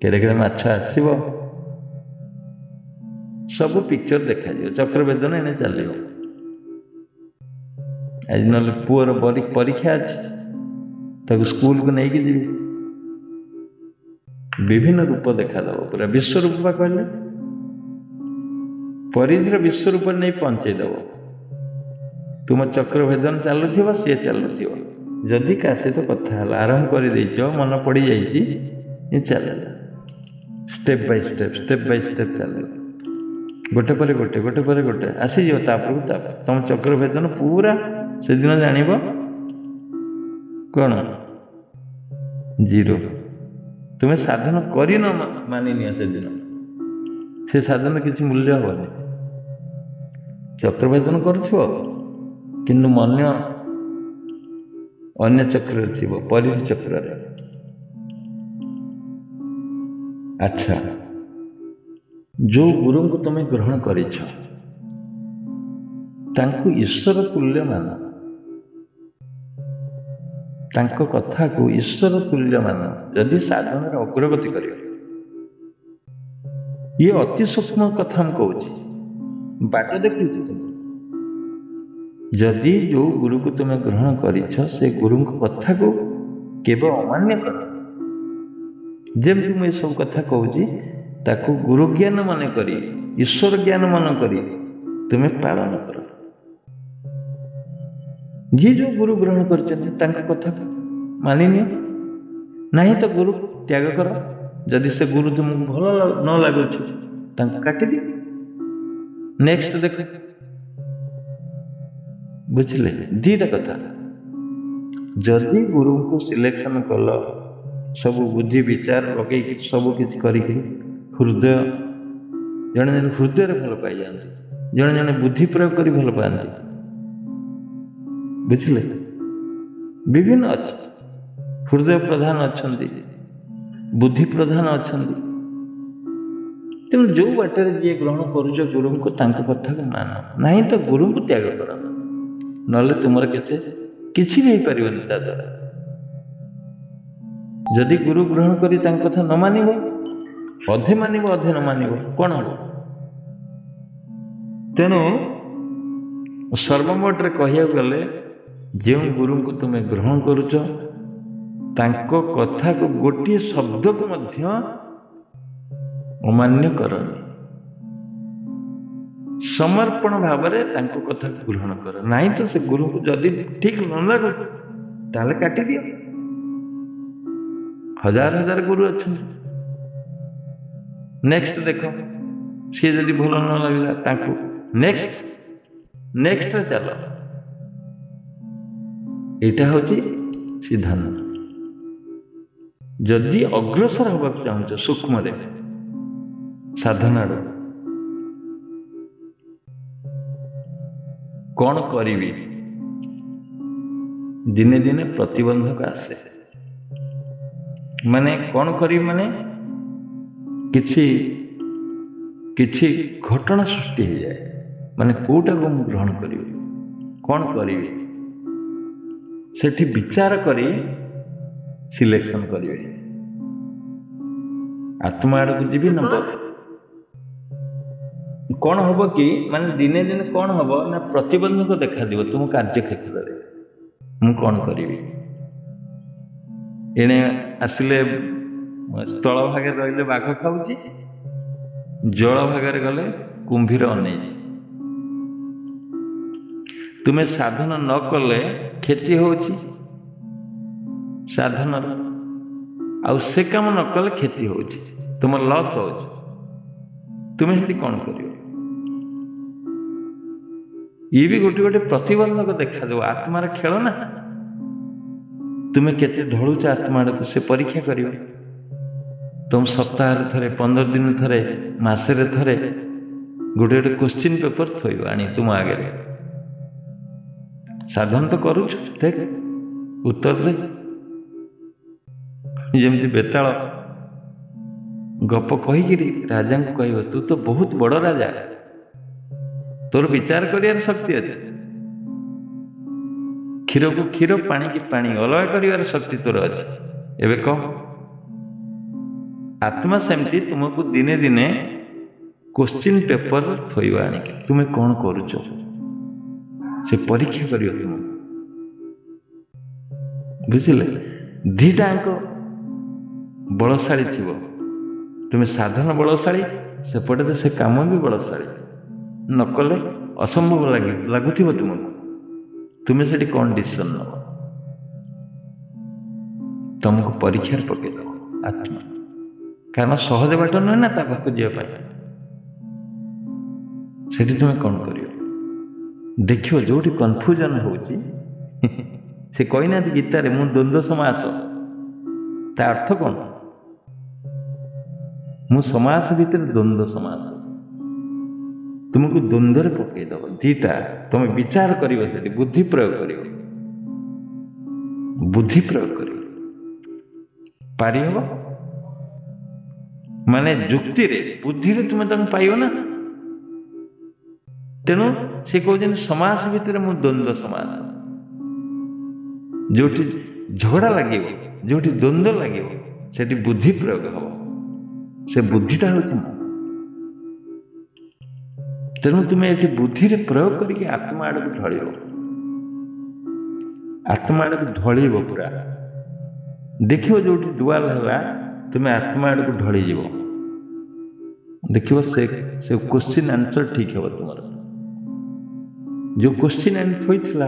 केड़े केड़े माछ आसब सब पिक्चर देखा चक्रभेदन एने चलो आज ना पुअर परीक्षा अच्छी ताको स्कूल को नहीं जी विभिन्न रूप देखा पूरा विश्वरूप कहले परिधि विश्वरूप नहीं पहुंचेदेव तुम चक्रभेदन चलुव सी चलुव जदि क्या सहित कथा आरंभ कर मन पड़ जा चल स्टेप बाय स्टेप चल गोटे पर गोटे गोटे पर गोटे आसीज तुम चक्रभेदन पूरा से दिन जान कौन जीरो तुम्हें साधन कर मानिनिया से दिन से साधन किसी मूल्य हेनी चक्रभेदन कर मन अन्य चक्र थी परिधि चक्र। अच्छा जो गुरु को तुम्हें ग्रहण कर ईश्वर तुल्य मान तांको कथा को ईश्वर तुल्य मान जदि साधन अग्रगति कर ये अति सूक्ष्म कथा हम कहूँ बाट देखु तुम जदि जो गुरु को तुम्हें ग्रहण कर से गुरु कथा को केवल अमान्य कर जमी मुझे सब कथा कहूँ गुरु ज्ञान मन कर ईश्वर ज्ञान मन कर तुम्हें पालन कर जी जो गुरु ग्रहण कर कथा मानि नहीं तो गुरु त्याग कर जदि से गुरु तुमको भल न लगुच काटिदी नेक्स्ट देख बुझले दीटा कथा जदि गुरु को सिलेक्शन कल सब बुद्धि विचार लगे सब किसी कर हृदय जड़े जन हृदय भल पाई जाती जड़े जन बुद्धि प्रयोग कर भल पाती बुझले विभिन्न अच्छे हृदय प्रधान अच्छा बुद्धि प्रधान अच्छा तेणु जो बाटर जी ग्रहण कर गुरु को कथा को मान नहीं तो गुरु को त्याग कर ना तुम କିଛି ବି ହେଇପାରିବନି ତା ଦ୍ୱାରା। ଯଦି ଗୁରୁ ଗ୍ରହଣ କରି ତାଙ୍କ କଥା ନ ମାନିବ, ଅଧେ ମାନିବ ଅଧେ ନ ମାନିବ, କ'ଣ ହବ? ତେଣୁ ସର୍ବମୋଟରେ କହିବାକୁ ଗଲେ ଯେଉଁ ଗୁରୁଙ୍କୁ ତୁମେ ଗ୍ରହଣ କରୁଛ ତାଙ୍କ କଥାକୁ ଗୋଟିଏ ଶବ୍ଦକୁ ମଧ୍ୟ ଅମାନ୍ୟ କରନି। ସମର୍ପଣ ଭାବରେ ତାଙ୍କ କଥାକୁ ଗ୍ରହଣ କର। ନାହିଁ ତ ସେ ଗୁରୁଙ୍କୁ ଯଦି ଠିକ ନ ଲାଗୁଛି ତାହେଲେ କାଟିଦିଅ। ହଜାର ହଜାର ଗୁରୁ ଅଛନ୍ତି। ନେକ୍ସଟ ଦେଖ, ସିଏ ଯଦି ଭଲ ନ ଲାଗିଲା ତାଙ୍କୁ ନେକ୍ସଟରେ ଚାଲ। ଏଇଟା ହଉଛି ସିଦ୍ଧାନ୍ତ। ଯଦି ଅଗ୍ରସର ହେବାକୁ ଚାହୁଁଛ ସୂକ୍ଷ୍ମରେ ସାଧନାର, କ'ଣ କରିବି? ଦିନେ ଦିନେ ପ୍ରତିବନ୍ଧକ ଆସେ। ମାନେ କ'ଣ କରିବି? ମାନେ କିଛି ଘଟଣା ସୃଷ୍ଟି ହେଇଯାଏ। ମାନେ କୋଉଟାକୁ ମୁଁ ଗ୍ରହଣ କରିବି, କ'ଣ କରିବି, ସେଠି ବିଚାର କରି ସିଲେକ୍ସନ କରିବେ। ଆତ୍ମା ଆଡ଼କୁ ଯିବି ନା କ'ଣ ହବ କି? ମାନେ ଦିନେ ଦିନେ କ'ଣ ହବ ନା ପ୍ରତିବନ୍ଧକ ଦେଖାଯିବ ତୁମ କାର୍ଯ୍ୟକ୍ଷେତ୍ରରେ। ମୁଁ କ'ଣ କରିବି? ଏଣେ ଆସିଲେ ସ୍ଥଳ ଭାଗରେ ରହିଲେ ବାଘ ଖାଉଛି, ଜଳ ଭାଗରେ ଗଲେ କୁମ୍ଭୀର ଅନେଇଛି। ତୁମେ ସାଧନ ନ କଲେ କ୍ଷତି ହଉଛି ସାଧନର, ଆଉ ସେ କାମ ନ କଲେ କ୍ଷତି ହଉଛି, ତୁମର ଲସ୍ ହଉଛି। ତୁମେ ସେଠି କ'ଣ କରିବ? ଇଏ ବି ଗୋଟେ ଗୋଟେ ପ୍ରତିବନ୍ଧକ ଦେଖାଯିବ। ଆତ୍ମାର ଖେଳ ନା, ତୁମେ କେତେ ଢଳୁଛ ଆତ୍ମା ଆଡ଼କୁ ସେ ପରୀକ୍ଷା କରିବ। ତୁମ ସପ୍ତାହରେ ଥରେ, 15 ଦିନ ଥରେ, ମାସରେ ଥରେ ଗୋଟେ ଗୋଟେ କ୍ୱେଶ୍ଚିନ୍ ପେପର ଥୋଇବ ଆଣି ତୁମ ଆଗରେ। ସାଧନ ତ କରୁଛୁ, ଦେଖ ଉତ୍ତର ଦେ। ଯେମିତି ବେତାଳ ଗପ କହିକିରି ରାଜାଙ୍କୁ କହିବ, ତୁ ତ ବହୁତ ବଡ଼ ରାଜା, ତୋର ବିଚାର କରିବାର ଶକ୍ତି ଅଛି। କ୍ଷୀରକୁ କ୍ଷୀର, ପାଣିକି ପାଣି ଅଲଗା କରିବାର ଶକ୍ତି ତୋର ଅଛି। ଏବେ କହ। ଆତ୍ମା ସେମିତି ତୁମକୁ ଦିନେ ଦିନେ କ୍ୱେଶ୍ଚିନ୍ ପେପର ଥୋଇବ ଆଣିକି, ତୁମେ କ'ଣ କରୁଛ ସେ ପରୀକ୍ଷା କରିବ ତୁମକୁ। ବୁଝିଲେ? ଦିଟାଙ୍କ ବଳଶାଳୀ ଥିବ। ତୁମେ ସାଧନ ବଳଶାଳୀ, ସେପଟରେ ସେ କାମ ବି ବଳଶାଳୀ। ନ କଲେ ଅସମ୍ଭବ ଲାଗୁଥିବ ତୁମକୁ। ତୁମେ ସେଠି କ'ଣ ଡିସିସନ୍ ନେବ? ତମକୁ ପରୀକ୍ଷାରେ ପକେଇଦେବ ଆତ୍ମା। କାରଣ ସହଜ ବାଟ ନୁହେଁ ନା ତା ପାଖକୁ ଯିବା ପାଇଁ। ସେଠି ତୁମେ କ'ଣ କରିବ? ଦେଖିବ ଯୋଉଠି କନଫ୍ୟୁଜନ ହଉଛି, ସେ କହିନାହାନ୍ତି ଗୀତାରେ ମୁଁ ଦ୍ୱନ୍ଦ୍ୱ ସମାସ, ତା ଅର୍ଥ କ'ଣ? ମୁଁ ସମାସ ଭିତରେ ଦ୍ୱନ୍ଦ୍ୱ ସମାସ। ତୁମକୁ ଦ୍ୱନ୍ଦ୍ୱରେ ପକେଇଦବ। ଦିଟା ତମେ ବିଚାର କରିବ, ସେଠି ବୁଦ୍ଧି ପ୍ରୟୋଗ କରିବ। ବୁଦ୍ଧି ପ୍ରୟୋଗ କରିବ। ପାରିବ ମାନେ ଯୁକ୍ତିରେ, ବୁଦ୍ଧିରେ ତୁମେ ତାଙ୍କୁ ପାଇବ ନା। ତେଣୁ ସେ କହୁଛନ୍ତି ସମାସ ଭିତରେ ମୁଁ ଦ୍ୱନ୍ଦ୍ୱ ସମାସ। ଯୋଉଠି ଝଗଡ଼ା ଲାଗିବ, ଯୋଉଠି ଦ୍ୱନ୍ଦ୍ୱ ଲାଗିବ, ସେଠି ବୁଦ୍ଧି ପ୍ରୟୋଗ ହବ। ସେ ବୁଦ୍ଧିଟା ହଉଛି ମୁଁ। ତେଣୁ ତୁମେ ଏଠି ବୁଦ୍ଧିରେ ପ୍ରୟୋଗ କରିକି ଆତ୍ମା ଆଡ଼କୁ ଢଳିବ। ଆତ୍ମା ଆଡ଼କୁ ଢଳିବ ପୁରା। ଦେଖିବ ଯୋଉଠି ଡୁଆଲ ହେଲା, ତୁମେ ଆତ୍ମା ଆଡ଼କୁ ଢଳିଯିବ। ଦେଖିବ ସେ କ୍ୱେଶ୍ଚିନ୍ ଆନ୍ସର ଠିକ ହେବ ତୁମର। ଯୋଉ କ୍ୱେଶ୍ଚିନ୍ ଆଣି ଥୋଇଥିଲା,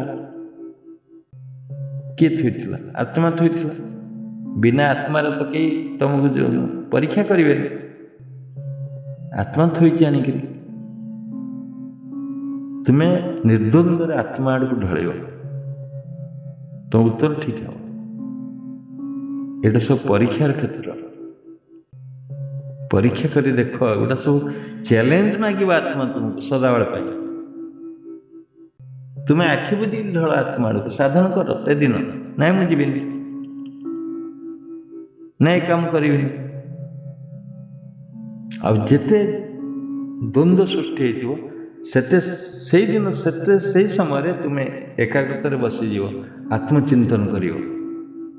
କିଏ ଥୋଇଥିଲା? ଆତ୍ମା ଥୋଇଥିଲା। ବିନା ଆତ୍ମାରେ ତ କେହି ତମକୁ ପରୀକ୍ଷା କରିବେନି। ଆତ୍ମା ଥୋଇକି ଆଣିକିରି ତୁମେ ନିର୍ଦ୍ୱନ୍ଦ୍ୱରେ ଆତ୍ମା ଆଡ଼କୁ ଢଳିବ, ତମ ଉତ୍ତର ଠିକ ହେବ। ଏଇଟା ସବୁ ପରୀକ୍ଷାର କ୍ଷେତ୍ର। ପରୀକ୍ଷା କରି ଦେଖ। ଏଗୁଡ଼ା ସବୁ ଚ୍ୟାଲେଞ୍ଜ ମାଗିବ ଆତ୍ମା ତୁମକୁ ସଦାବେଳେ ପାଇଁ। ତୁମେ ଆଖି ବୁଜିକି ଢଳ ଆତ୍ମା ଆଡ଼କୁ। ସାଧନ କର ସେଦିନ, ନାଇଁ ମୁଁ ଯିବିନି, ନାଇଁ କାମ କରିବିନି। ଆଉ ଯେତେ ଦ୍ୱନ୍ଦ୍ୱ ସୃଷ୍ଟି ହେଇଥିବ ସେତେ ସେଇ ଦିନ ସେତେ ସେଇ ସମୟରେ ତୁମେ ଏକାଗ୍ରତାରେ ବସିଯିବ, ଆତ୍ମଚିନ୍ତନ କରିବ।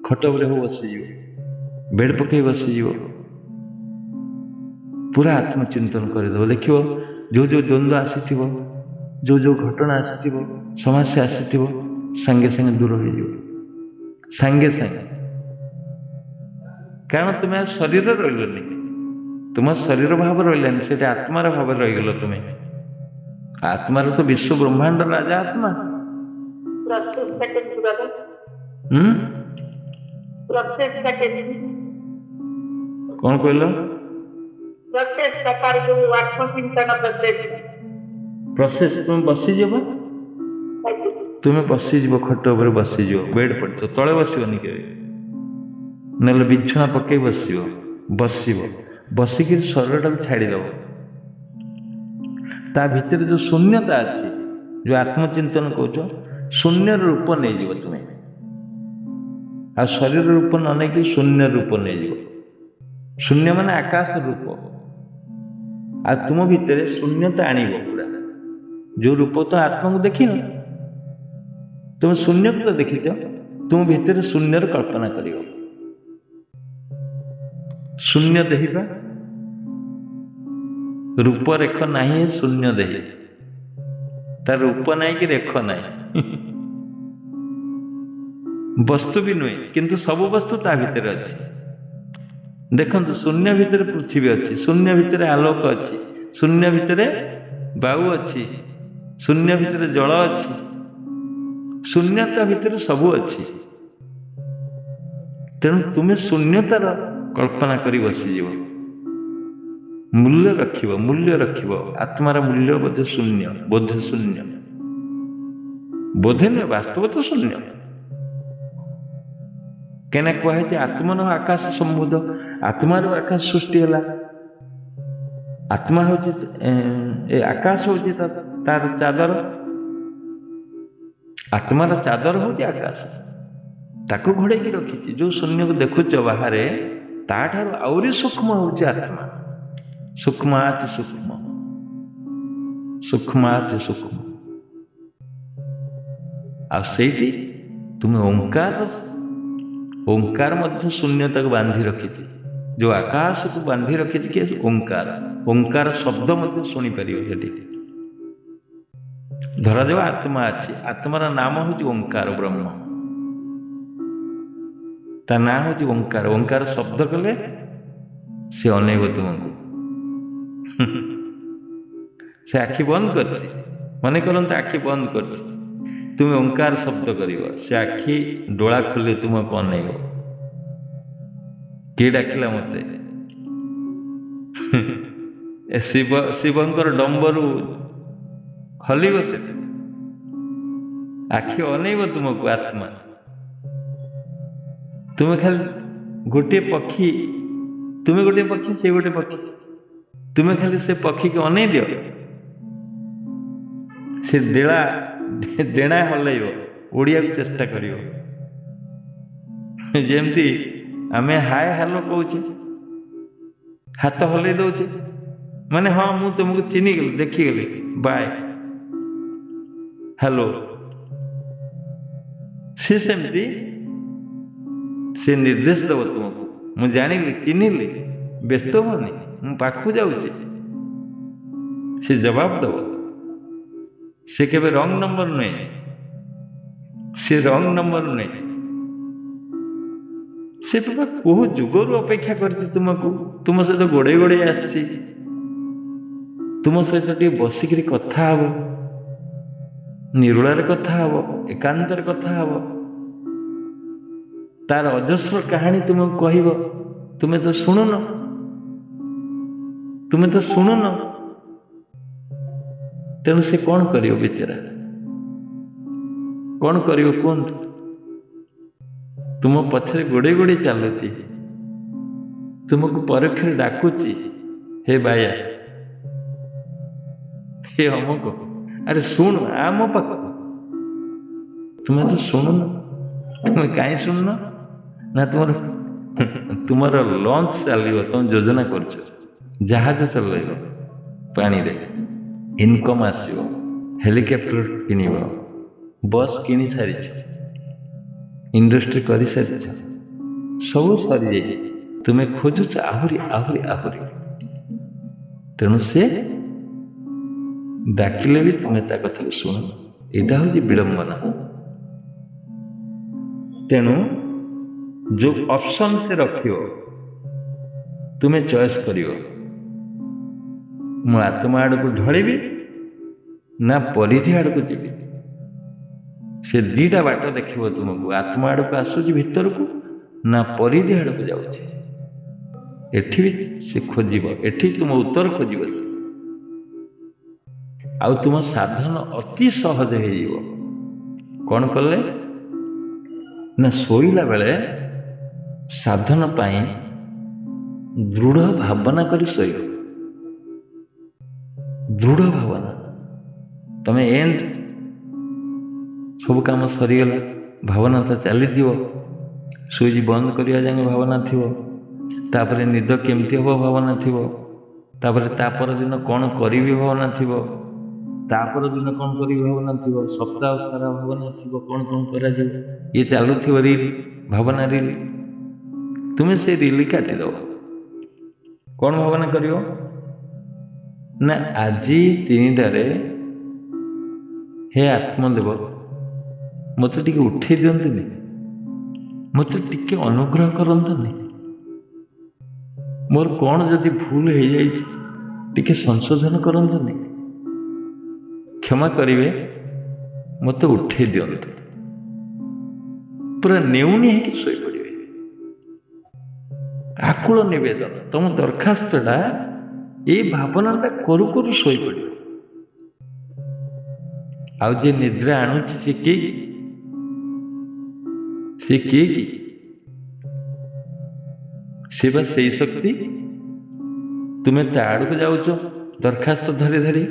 ଖଟ ଉପରେ ହଉ ବସିଯିବ, ବେଡ୍ ପକେଇ ବସିଯିବ, ପୁରା ଆତ୍ମଚିନ୍ତନ କରିଦେବ। ଦେଖିବ ଯୋଉ ଯୋଉ ଦ୍ୱନ୍ଦ୍ୱ ଆସିଥିବ, ଯୋଉ ଯୋଉ ଘଟଣା ଆସିଥିବ, ସମସ୍ୟା ଆସିଥିବ, ସାଙ୍ଗେ ସାଙ୍ଗେ ଦୂର ହେଇଯିବ, ସାଙ୍ଗେ ସାଙ୍ଗେ। କାରଣ ତୁମେ ଆଉ ଶରୀର ରହିଲନି, ତୁମ ଶରୀର ଭାବ ରହିଲାନି, ସେଠି ଆତ୍ମାର ଭାବ ରହିଗଲ। ତୁମେ ଆତ୍ମାର ତ ବିଶ୍ୱ ବ୍ରହ୍ମାଣ୍ଡ ରାଜା ଆତ୍ମା। କଣ କହିଲ? ପ୍ରୋସେସ ତୁମେ ବସିଯିବ, ତୁମେ ବସିଯିବ, ଖଟ ଉପରେ ବସିଯିବ, ବେଡ୍ ପଡ଼ିଥିବ, ତଳେ ବସିବନି କେବେ, ନହେଲେ ବିଛଣା ପକେଇ ବସିବ, ବସିକିରି ଶରୀରଟାକୁ ଛାଡ଼ିଦେବ। ତା ଭିତରେ ଯୋଉ ଶୂନ୍ୟତା ଅଛି, ଯୋଉ ଆତ୍ମଚିନ୍ତନ କହୁଛ, ଶୂନ୍ୟର ରୂପ ନେଇଯିବ ତୁମେ। ଆଉ ଶରୀର ରୂପ ନ ନେଇକି ଶୂନ୍ୟ ରୂପ ନେଇଯିବ। ଶୂନ୍ୟ ମାନେ ଆକାଶ ରୂପ। ଆଉ ତୁମ ଭିତରେ ଶୂନ୍ୟତା ଆଣିବ ପୁରା। ଯୋଉ ରୂପ ତ ଆତ୍ମାକୁ ଦେଖିନ, ତୁମେ ଶୂନ୍ୟକୁ ତ ଦେଖିଛ, ତୁମ ଭିତରେ ଶୂନ୍ୟର କଳ୍ପନା କରିବ। ଶୂନ୍ୟ ଦେହିବା, ରୂପ ରେଖ ନାହିଁ ଶୂନ୍ୟ ଦେହି, ତାର ରୂପ ନାହିଁ କି ରେଖ ନାହିଁ, ବସ୍ତୁ ବି ନୁହେଁ, କିନ୍ତୁ ସବୁ ବସ୍ତୁ ତା ଭିତରେ ଅଛି। ଦେଖନ୍ତୁ, ଶୂନ୍ୟ ଭିତରେ ପୃଥିବୀ ଅଛି, ଶୂନ୍ୟ ଭିତରେ ଆଲୋକ ଅଛି, ଶୂନ୍ୟ ଭିତରେ ବାୟୁ ଅଛି, ଶୂନ୍ୟ ଭିତରେ ଜଳ ଅଛି, ଶୂନ୍ୟତା ଭିତରେ ସବୁ ଅଛି। ତେଣୁ ତୁମେ ଶୂନ୍ୟତାର କଳ୍ପନା କରି ବସିଯିବ, ମୂଲ୍ୟ ରଖିବ। ଆତ୍ମାର ମୂଲ୍ୟ ବୋଧେ ଶୂନ୍ୟ, ବୋଧେ ଶୂନ୍ୟ, ବୋଧେ ନୁହେଁ, ବାସ୍ତବ ତ ଶୂନ୍ୟ। କେନା କୁହାଯାଇଛି ଆତ୍ମନ ଆକାଶ ସମ୍ଭୂତ, ଆତ୍ମାରୁ ଆକାଶ ସୃଷ୍ଟି ହେଲା। ଆତ୍ମା ହଉଛି ଏ ଆକାଶ ହଉଛି ତାର ଚାଦର, ଆତ୍ମାର ଚାଦର ହଉଛି ଆକାଶ, ତାକୁ ଘୋଡେଇକି ରଖିଛି। ଯୋଉ ଶୂନ୍ୟକୁ ଦେଖୁଛ ବାହାରେ, ତାଠାରୁ ଆହୁରି ସୂକ୍ଷ୍ମ ହଉଛି ଆତ୍ମା। ସୂକ୍ଷ୍ମାତି ସୂକ୍ଷ୍ମ, ସୂକ୍ଷ୍ମାତି ସୂକ୍ଷ୍ମ। ଆଉ ସେଇଠି ତୁମେ ଓଙ୍କାର ମଧ୍ୟ ଶୂନ୍ୟତାକୁ ବାନ୍ଧି ରଖିଛି। ଯୋଉ ଆକାଶକୁ ବାନ୍ଧି ରଖିଛି କି ଓଙ୍କାର ଶବ୍ଦ ମଧ୍ୟ ଶୁଣିପାରିବ ସେଠି। ଧରାଯାଉ ଆତ୍ମା ଅଛି, ଆତ୍ମାର ନାମ ହଉଛି ଓଙ୍କାର ବ୍ରହ୍ମ, ତା ନାଁ ହଉଛି ଓଙ୍କାର। ଓଙ୍କାର ଶବ୍ଦ କଲେ ସେ ଅନେଇବ ତୁମକୁ। ସେ ଆଖି ବନ୍ଦ କରିଛି, ମନେ କରନ୍ତୁ ଆଖି ବନ୍ଦ କରିଛି, ତୁମେ ଓଙ୍କାର ଶବ୍ଦ କରିବ, ସେ ଆଖି ଡୋଳା ଖୋଲି ତୁମକୁ ଅନେଇବ। କିଏ ଡାକିଲା ମତେ? ଶିବଙ୍କର ଡମ୍ବରୁ ହଲିବ, ସେ ଆଖି ଅନେଇବ ତୁମକୁ। ଆତ୍ମା, ତୁମେ ଖାଲି ଗୋଟିଏ ପକ୍ଷୀ, ତୁମେ ଗୋଟିଏ ପକ୍ଷୀ, ସେ ଗୋଟେ ପକ୍ଷୀ, ତୁମେ ଖାଲି ସେ ପକ୍ଷୀକି ଅନେଇ ଦିଅ, ସେ ଡେଣା ହଲେଇବ, ଓଡିବାକୁ ଚେଷ୍ଟା କରିବ। ଯେମିତି ଆମେ ହାୟ ହାଲୋ କହୁଛେ, ହାତ ହଲେଇ ଦଉଛେ, ମାନେ ହଁ ମୁଁ ତୁମକୁ ଚିହ୍ନିଗଲି, ଦେଖିଗଲି, ବାଏ, ହାଲୋ। ସେ ସେମିତି ସେ ନିର୍ଦ୍ଦେଶ ଦେବ ତୁମକୁ, ମୁଁ ଜାଣିଲି, ଚିହ୍ନିଲି, ବ୍ୟସ୍ତ ହୁଅନି, ମୁଁ ପାଖକୁ ଯାଉଛି। ସେ ଜବାବ ଦେବ। ସେ କେବେ ରଙ୍ଗ ନମ୍ବର ନୁହେଁ, ସେ ରଙ୍ଗ ନମ୍ବର ନୁହେଁ। ସେ ବହୁ ଯୁଗରୁ ଅପେକ୍ଷା କରିଛି ତୁମକୁ, ତୁମ ସହିତ ଗୋଡେଇ ଆସିଛି, ତୁମ ସହିତ ଟିକେ ବସିକିରି କଥା ହବ, ନିରୋଳାରେ କଥା ହବ, ଏକାନ୍ତରେ କଥା ହବ, ତାର ଅଜସ୍ର କାହାଣୀ ତୁମକୁ କହିବ। ତୁମେ ତ ଶୁଣୁନ, ତେଣୁ ସେ କଣ କରିବ ବିଚରା? କଣ କରିବ କୁହନ୍ତୁ? ତୁମ ପଛରେ ଗୋଡେଇ ଚାଲୁଛି, ତୁମକୁ ପରୋକ୍ଷରେ ଡାକୁଛି, ହେ ବାୟା, ହେ ଅମୁକ, ଆରେ ଶୁଣ, ଆ ମୋ ପାଖକୁ। ତୁମେ ତ ଶୁଣୁନ। ତୁମେ କାହିଁ ଶୁଣୁନ? ନା ତୁମର ଲଞ୍ଚ ଚାଲିବ, ତମେ ଯୋଜନା କରୁଛ, ଜାହାଜ ଚଲେଇବ ପାଣିରେ, ଇନକମ୍ ଆସିବ, ହେଲିକପ୍ଟର କିଣିବ, ବସ୍ କିଣି ସାରିଛ, ଇଣ୍ଡଷ୍ଟ୍ରି କରିସାରିଛ, ସବୁ ସରିଯାଇଛି, ତୁମେ ଖୋଜୁଛ ଆହୁରି ଆହୁରି ଆହୁରି। ତେଣୁ ସେ ଡାକିଲେ ବି ତୁମେ ତା କଥାକୁ ଶୁଣ। ଏଇଟା ହେଉଛି ବିଡ଼ମ୍ବନା। ତେଣୁ ଯୋଉ ଅପସନ୍ ସେ ରଖିବ ତୁମେ ଚଏସ୍ କରିବ, ମୁଁ ଆତ୍ମା ଆଡ଼କୁ ଢଳିବି ନା ପରିଧି ଆଡ଼କୁ ଯିବି। ସେ ଦିଟା ବାଟ ଦେଖିବ ତୁମକୁ, ଆତ୍ମା ଆଡ଼କୁ ଆସୁଛି ଭିତରକୁ ନା ପରିଧି ଆଡ଼କୁ ଯାଉଛି। ଏଠି ବି ସେ ଖୋଜିବ, ଏଠି ତୁମ ଉତ୍ତର ଖୋଜିବ ସେ। ଆଉ ତୁମ ସାଧନ ଅତି ସହଜ ହେଇଯିବ। କ'ଣ କଲେ ନା ଶୋଇଲା ବେଳେ ସାଧନ ପାଇଁ ଦୃଢ଼ ଭାବନା କରି ଶୋଇବ। ଦୃଢ଼ ଭାବନା, ତମେ ଏଣ୍ଡ ସବୁ କାମ ସରିଗଲା, ଭାବନା ତ ଚାଲିଥିବ, ସୁଇଚ୍ ବନ୍ଦ କରିବା ଯାଏଁ ଭାବନା ଥିବ, ତାପରେ ନିଦ କେମିତି ହେବ ଭାବନା ଥିବ, ତାପରେ ତା ପରଦିନ କ'ଣ କରିବି ଭାବନା ଥିବ, ତା ପରଦିନ କ'ଣ କରିବି ଭାବନା ଥିବ, ସପ୍ତାହ ସାରା ଭାବନା ଥିବ କ'ଣ କ'ଣ କରାଯିବ। ଇଏ ଚାଲୁଥିବ ରିଲ୍, ଭାବନା ରିଲ୍। ତୁମେ ସେ ରିଲ୍ କାଟିଦେବ। କ'ଣ ଭାବନା କରିବ ନା ଆଜି 3ଟାରେ ହେ ଆତ୍ମଦେବ ମୋତେ ଟିକେ ଉଠେଇ ଦିଅନ୍ତୁନି, ମୋତେ ଟିକେ ଅନୁଗ୍ରହ କରନ୍ତୁନି, ମୋର କ'ଣ ଯଦି ଭୁଲ ହେଇଯାଇଛି ଟିକେ ସଂଶୋଧନ କରନ୍ତୁନି, କ୍ଷମା କରିବେ, ମୋତେ ଉଠେଇ ଦିଅନ୍ତୁ। ପୁରା ନେଉନି ହେଇକି ଶୋଇପଡ଼ିବେ। ଆକୁଳ ନିବେଦନ, ତମ ଦରଖାସ୍ତଟା ଏଇ ଭାବନାଟା କରୁ କରୁ ଶୋଇପଡ଼ିବ। ଆଉ ଯେ ନିଦ୍ରା ଆଣୁଛି ସେ କିଏ କି? ସେ କିଏ କି? ସେ ବା ସେଇ ଶକ୍ତି। ତୁମେ ତା ଆଡ଼କୁ ଯାଉଛ ଦରଖାସ୍ତ ଧରି ଧରି,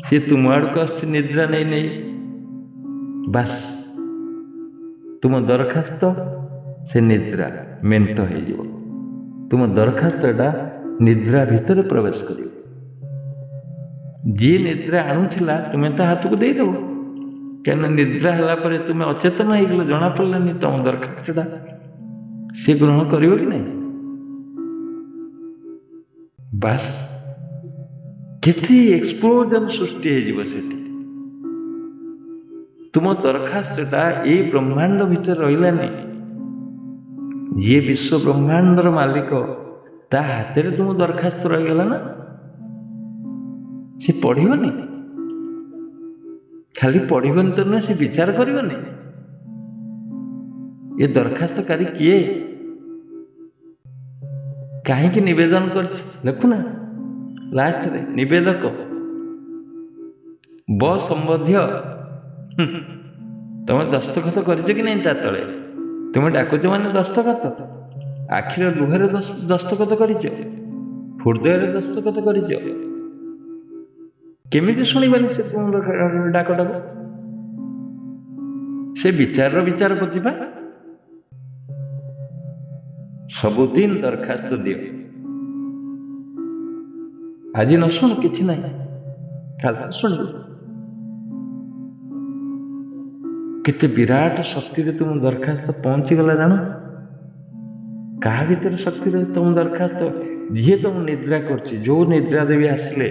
ସେ ତୁମ ଆଡ଼କୁ ଆସୁଛି ନିଦ୍ରା ନେଇ ନେଇ। ବାସ୍ ତୁମ ଦରଖାସ୍ତ ସେ ନିଦ୍ରା ମେଣ୍ଟ ହେଇଯିବ। ତୁମ ଦରଖାସ୍ତଟା ନିଦ୍ରା ଭିତରେ ପ୍ରବେଶ କରିବ। ଯିଏ ନିଦ୍ରା ଆଣୁଥିଲା ତୁମେ ତା ହାତକୁ ଦେଇଦେବ, କାହିଁକିନା ନିଦ୍ରା ହେଲା ପରେ ତୁମେ ଅଚେତନ ହେଇଗଲ, ଜଣାପଡ଼ିଲାନି ତମ ଦରଖାସ୍ତଟା ସେ ଗ୍ରହଣ କରିବ କି ନାହିଁ। ବାସ୍ କେତେ ଏକ୍ସପ୍ଲୋଜନ ସୃଷ୍ଟି ହେଇଯିବ ସେଠି। ତୁମ ଦରଖାସ୍ତଟା ଏଇ ବ୍ରହ୍ମାଣ୍ଡ ଭିତରେ ରହିଲାନି, ଯିଏ ବିଶ୍ୱ ବ୍ରହ୍ମାଣ୍ଡର ମାଲିକ ତା ହାତରେ ତୁମ ଦରଖାସ୍ତ ରହିଗଲା ନା। ସେ ପଢ଼ିବନି, ଖାଲି ପଢ଼ିବନି ତ ନୁହେଁ, ସେ ବିଚାର କରିବନି ଏ ଦରଖାସ୍ତକାରୀ କିଏ, କାହିଁକି ନିବେଦନ କରିଛି। ଲେଖୁନା ଲାଷ୍ଟରେ ନିବେଦକ ବ ସମ୍ବନ୍ଧୀୟ। ତମେ ଦସ୍ତଖତ କରିଛ କି ନାହିଁ ତା ତଳେ? ତୁମେ ଡାକୁଛ ମାନେ ଦସ୍ତଖତ। ଆଖିର ଲୁହରେ ଦସ୍ତଖତ କରିଛ, ହୃଦୟରେ ଦସ୍ତଖତ କରିଛ। କେମିତି ଶୁଣିବାନି ସେ ତୁମ ଡାକଟାକୁ? ସେ ବିଚାରର ବିଚାରପତି ବା। ସବୁଦିନ ଦରଖାସ୍ତ ଦିଅ। ଆଜି ନ ଶୁଣ କିଛି ନାହିଁ, କାଲି ତ ଶୁଣିବ। କେତେ ବିରାଟ ଶକ୍ତିରେ ତୁମ ଦରଖାସ୍ତ ପହଞ୍ଚିଗଲା ଜାଣ? କାହା ଭିତରେ ଶକ୍ତି ରହି ତମ ଦରଖାସ୍ତ? ଯିଏ ତମ ନିଦ୍ରା କରୁଛି, ଯୋଉ ନିଦ୍ରା ଦେବୀ ଆସିଲେ,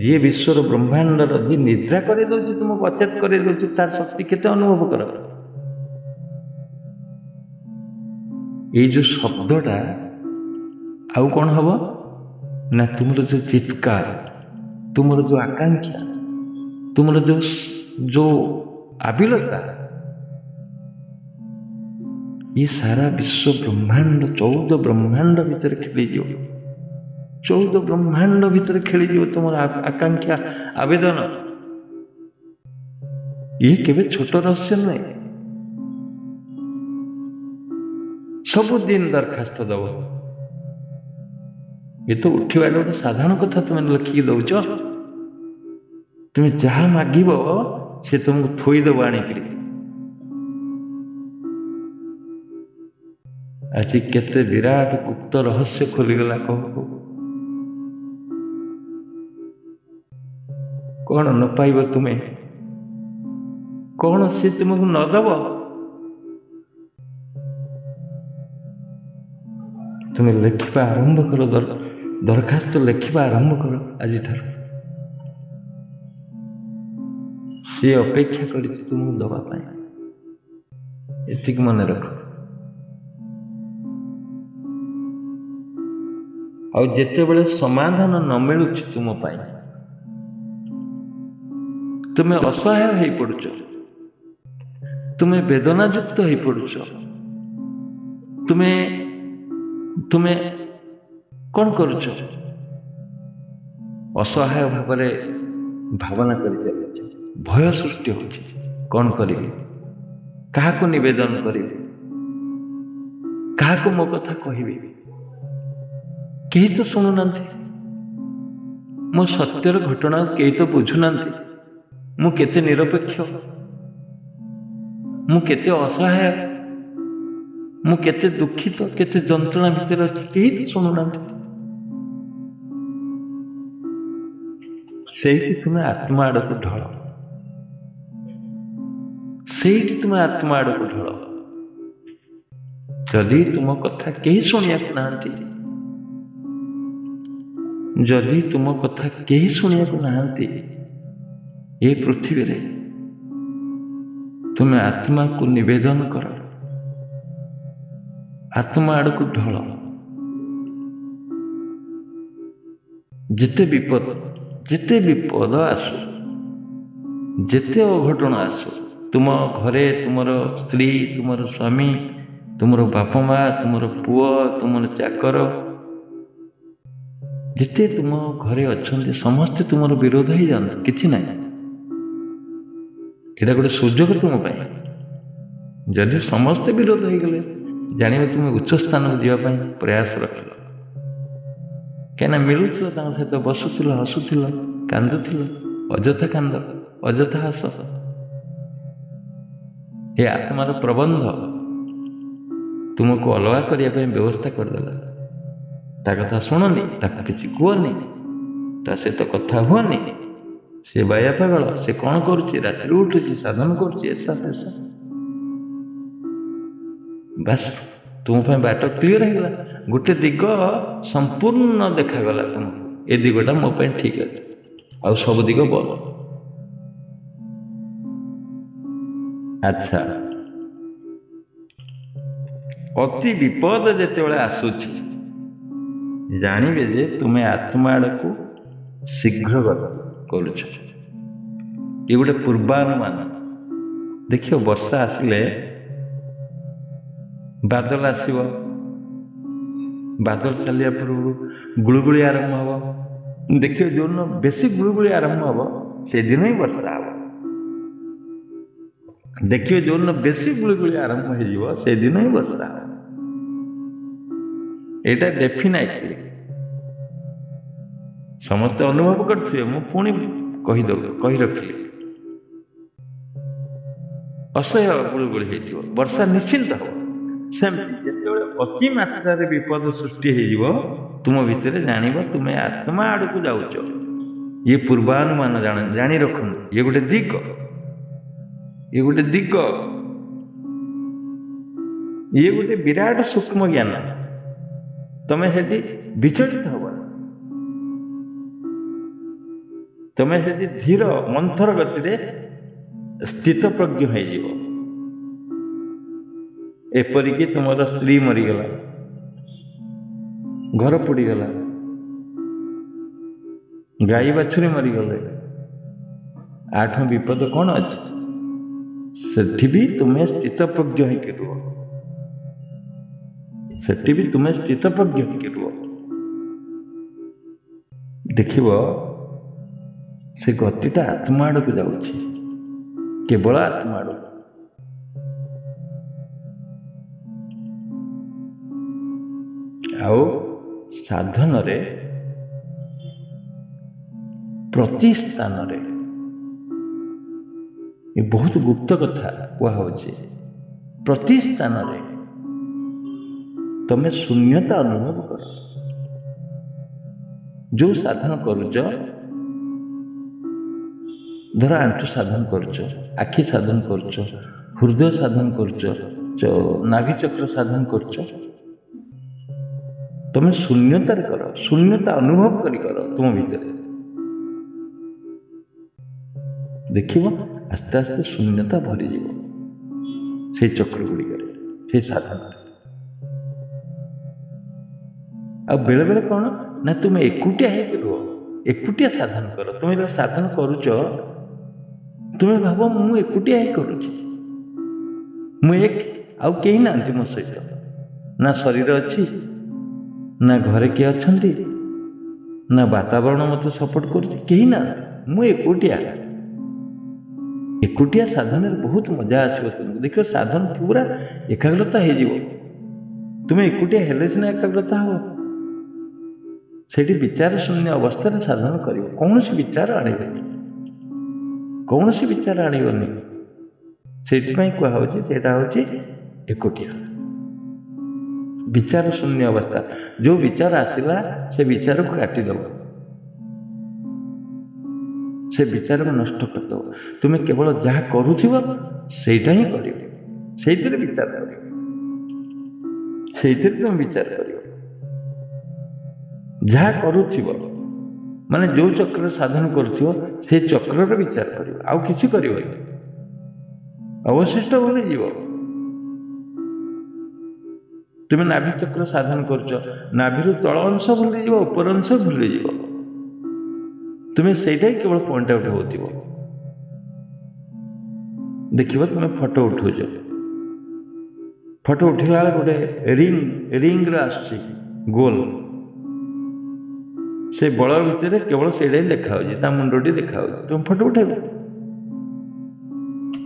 ଯିଏ ବିଶ୍ୱର ବ୍ରହ୍ମାଣ୍ଡର ଯିଏ ନିଦ୍ରା କରେଇ ଦଉଛି, ତୁମକୁ ଅଚେତ କରେଇ ଦଉଛି, ତାର ଶକ୍ତି କେତେ ଅନୁଭବ କର। ଏଇ ଯୋଉ ଶବ୍ଦଟା ଆଉ କ'ଣ ହବ ନା ତୁମର ଯୋଉ ଚିତ୍କାର, ତୁମର ଯୋଉ ଆକାଂକ୍ଷା, ତୁମର ଯୋଉ ଆବିଳତା, ये सारा विश्व ब्रह्मांड 14 ब्रह्मांड भीतर खेलीजिव। 14 ब्रह्मांड भीतर खेलीजिव तुम आकांक्षा आवेदन। ये केवे छोट रहस्य नुहे। सबुदिन दरखास्त दब। ये तो उठवा गोटे साधारण कथा तुम लिखिक दौच। तुम्हें जहाँ मागिब से तुमको थोईदेव आणिक। आज केते विराट गुप्त रहस्य खोलीगला। कौन न पाइब तुम्हें, कौन सी तुमको न दब। तुम्हें लिखा आरंभ कर, दरखास्त लिखा आरंभ कर आज ठार। सी अपेक्षा कर तुमको दवाई, एतिक मन रख। आ जिते बड़े समाधान न मिलू तुम पाई, तुम्हें असहाय हो पड़ुच, तुम्हें वेदनायुक्त हो पड़ुच, तुम्हें कौन करुच, असहाय भाव भावना कर चलुच, भय सृष्टि हो। कौन करी, क्या निवेदन करी, क्या मो कथा कहबी, कहीं तो शुणुना, मो सत्यर घटना कहीं तो बुझुना, मु केते निरपेक्ष, मु केते असहाय, मु केते दुखित, केते जंत्रणा भितर अच्छी, कहीं तो शुणुना। से तुम्हें आत्मा आड़ को ढल, से तुम्हें आत्मा आड़ को ढल। जदि तुम कथा कहीं शुणिया ना, जदि तुम कथा कहीं शुणिया ना ये पृथ्वी रे, तुम्हें आत्मा को निवेदन कर, आत्मा आड़ को ढल। जिते विपद आसु, जिते अघटन आसु, तुम घरे तुमर स्त्री, तुमर स्वामी, तुमर बापा माँ, तुमर पुओ, तुमर चाकर, जिते तुम घरे अच्छा समस्ते तुमर विरोध ही जाते, किसी ना। यहाँ गोटे सुजोग तुम जदि समस्ते विरोध हो गले, जान तुम उच्च स्थान को जावाई प्रयास रख, कहीं मिलूल सहित बसुल, हसुल, कांदुल, अजथा कांद, अजथा हस। ये आत्मार प्रबंध तुमको अलग करने व्यवस्था करदेला। ता कथा शुणनी, ताको किसी कहनी, ता सहित कथा हुअनी। सी बाया पागल, से कौन करुच्ची, रात्रि उठुची, साधन करुच्ची, ऐसा पैसा बस तुम बाट क्लीयर होगा। गोटे दिग संपूर्ण देखागला तुमको, ए दिगटा मो ठीक अच्छे, आ सब दिग बल। अच्छा, अति विपद जिते आसूची, जानवे जे तुम्हें आत्मा आड़ को शीघ्र करुच। ये गोटे पूर्वानुमान। देखियो वर्षा आसिले बादल आसव, बादल चलिया पूर्व गुड़गुड़ी आरंभ हम। देखिए जो दिन बेसी गुड़गुड़ी आरंभ हम से दिन ही वर्षा हम। देखिए जो दिन बेसी गुड़गुड़ी आरंभ हो से दिन ही वर्षा हम। एटा डेफिनेटली समस्त अनुभव करथिबे। मु पुणी कही रखिली असह्य गुड़गुड़ी होइथिबो, वर्षा निश्चिंत हो। सेमती जेतेबेले अति मात्रा रे विपद सृष्टि हो तुम भितर जानिब तुम्हें आत्मा आड़ को जाउच। ये पूर्वानुमान जानी रखन, ये गोटे दिग, ये गोटे दिग, ये गोटे विराट सूक्ष्म ज्ञान। तमें सेठी विचलित हब, तमें सेठी धीर मंथर गति रे स्थित प्रज्ञ हो। एपरिकी तुमर स्त्री मरीगला, घर पोड़ीगला, गाई बाछुरी मरीगले, आठ विपद कौन अच्छे, सेठी भी तुम्हें स्थित प्रज्ञ होकर रुह, सेठी भी तुम्हें स्थित प्रज्ञ होकर रुह। देखिब से गतिटा आत्मा आड़ को जाऊँगी, केवल आत्मा आड़। आओ साधन रे प्रति स्थान रे ये बहुत गुप्त कथा कहुचे। प्रति स्थान रे तमें शून्यता अनुभव कर। जो साधन करुच ଧର ଆଣ୍ଠୁ ସାଧନ କରୁଛ, ଆଖି ସାଧନ କରୁଛ, ହୃଦୟ ସାଧନ କରୁଛ, ନାଭି ଚକ୍ର ସାଧନ କରୁଛ, ତମେ ଶୂନ୍ୟତାରେ କର, ଶୂନ୍ୟତା ଅନୁଭବ କରି କର ତୁମ ଭିତରେ। ଦେଖିବ ଆସ୍ତେ ଆସ୍ତେ ଶୂନ୍ୟତା ଭରିଯିବ ସେଇ ଚକ୍ର ଗୁଡ଼ିକରେ, ସେଇ ସାଧନରେ। ଆଉ ବେଳେ ବେଳେ କ'ଣ ନା ତୁମେ ଏକୁଟିଆ ହେଇକି ରୁହ, ଏକୁଟିଆ ସାଧନ କର। ତୁମେ ଯେତେବେଳେ ସାଧନ କରୁଛ ତୁମେ ଭାବ ମୁଁ ଏକୁଟିଆ ହିଁ କରୁଛି, ମୁଁ ଆଉ କେହି ନାହାନ୍ତି ମୋ ସହିତ, ନା ଶରୀର ଅଛି, ନା ଘରେ କିଏ ଅଛନ୍ତି, ନା ବାତାବରଣ ମୋତେ ସପୋର୍ଟ କରୁଛି, କେହି ନାହାନ୍ତି, ମୁଁ ଏକୁଟିଆ। ଏକୁଟିଆ ସାଧନରେ ବହୁତ ମଜା ଆସିବ ତୁମକୁ। ଦେଖିବ ସାଧନ ପୁରା ଏକାଗ୍ରତା ହେଇଯିବ। ତୁମେ ଏକୁଟିଆ ହେଲେ ସିନା ଏକାଗ୍ରତା ହବ। ସେଠି ବିଚାର ଶୂନ୍ୟ ଅବସ୍ଥାରେ ସାଧନ କରିବ, କୌଣସି ବିଚାର ଆଣିବନି, କୌଣସି ବିଚାର ଆଣିବନି। ସେଇଥିପାଇଁ କୁହାହଉଛି ସେଇଟା ହଉଛି ଏକୁଟିଆ ବିଚାର ଶୂନ୍ୟ ଅବସ୍ଥା। ଯୋଉ ବିଚାର ଆସିଲା ସେ ବିଚାରକୁ କାଟିଦବ, ସେ ବିଚାରକୁ ନଷ୍ଟ କରିଦବ। ତୁମେ କେବଳ ଯାହା କରୁଥିବ ସେଇଟା ହିଁ କରିବ, ସେଇଥିରେ ବିଚାର କରିବ, ସେଇଥିରେ ତୁମେ ବିଚାର କରିବ। ଯାହା କରୁଥିବ ମାନେ ଯୋଉ ଚକ୍ରରେ ସାଧନ କରୁଥିବ ସେଇ ଚକ୍ରର ବିଚାର କରିବ, ଆଉ କିଛି କରିବନି, ଅବଶିଷ୍ଟ ଭୁଲିଯିବ। ତୁମେ ନାଭି ଚକ୍ର ସାଧନ କରୁଛ, ନାଭିରୁ ତଳ ଅଂଶ ଭୁଲିଯିବ, ଉପର ଅଂଶ ଭୁଲିଯିବ। ତୁମେ ସେଇଟା ହିଁ କେବଳ ପଏଣ୍ଟ ଆଉଟ୍ ହେଉଥିବ। ଦେଖିବ ତୁମେ ଫଟୋ ଉଠଉଛ, ଫଟୋ ଉଠିଲା ବେଳେ ଗୋଟେ ରିଙ୍ଗର ଆସୁଛି ଗୋଲ, ସେ ବଳ ଭିତରେ କେବଳ ସେଇଟା ହିଁ ଦେଖାଯାଉଛି, ତା ମୁଣ୍ଡଟି ଦେଖାଯାଉଛି। ତୁମେ ଫଟୋ ଉଠେଇବ,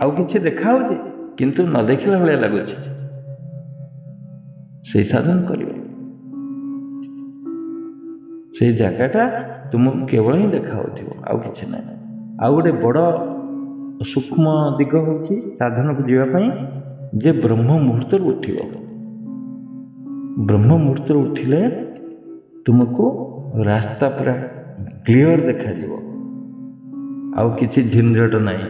ଆଉ କିଛି ଦେଖାଯାଉଛି କିନ୍ତୁ ନ ଦେଖିଲା ଭଳିଆ ଲାଗୁଛି, ସେଇ ସାଧନ କରିବ। ସେଇ ଜାଗାଟା ତୁମକୁ କେବଳ ହିଁ ଦେଖାଯାଉଥିବ, ଆଉ କିଛି ନାହିଁ। ଆଉ ଗୋଟେ ବଡ଼ ସୂକ୍ଷ୍ମ ଦିଗ ହେଉଛି ସାଧନକୁ ଯିବା ପାଇଁ ଯେ ବ୍ରହ୍ମ ମୁହୂର୍ତ୍ତରୁ ଉଠିବ। ବ୍ରହ୍ମ ମୁହୂର୍ତ୍ତରୁ ଉଠିଲେ ତୁମକୁ ରାସ୍ତା ପୁରା କ୍ଲିଅର ଦେଖାଯିବ, ଆଉ କିଛି ଝିନଝଟ ନାହିଁ,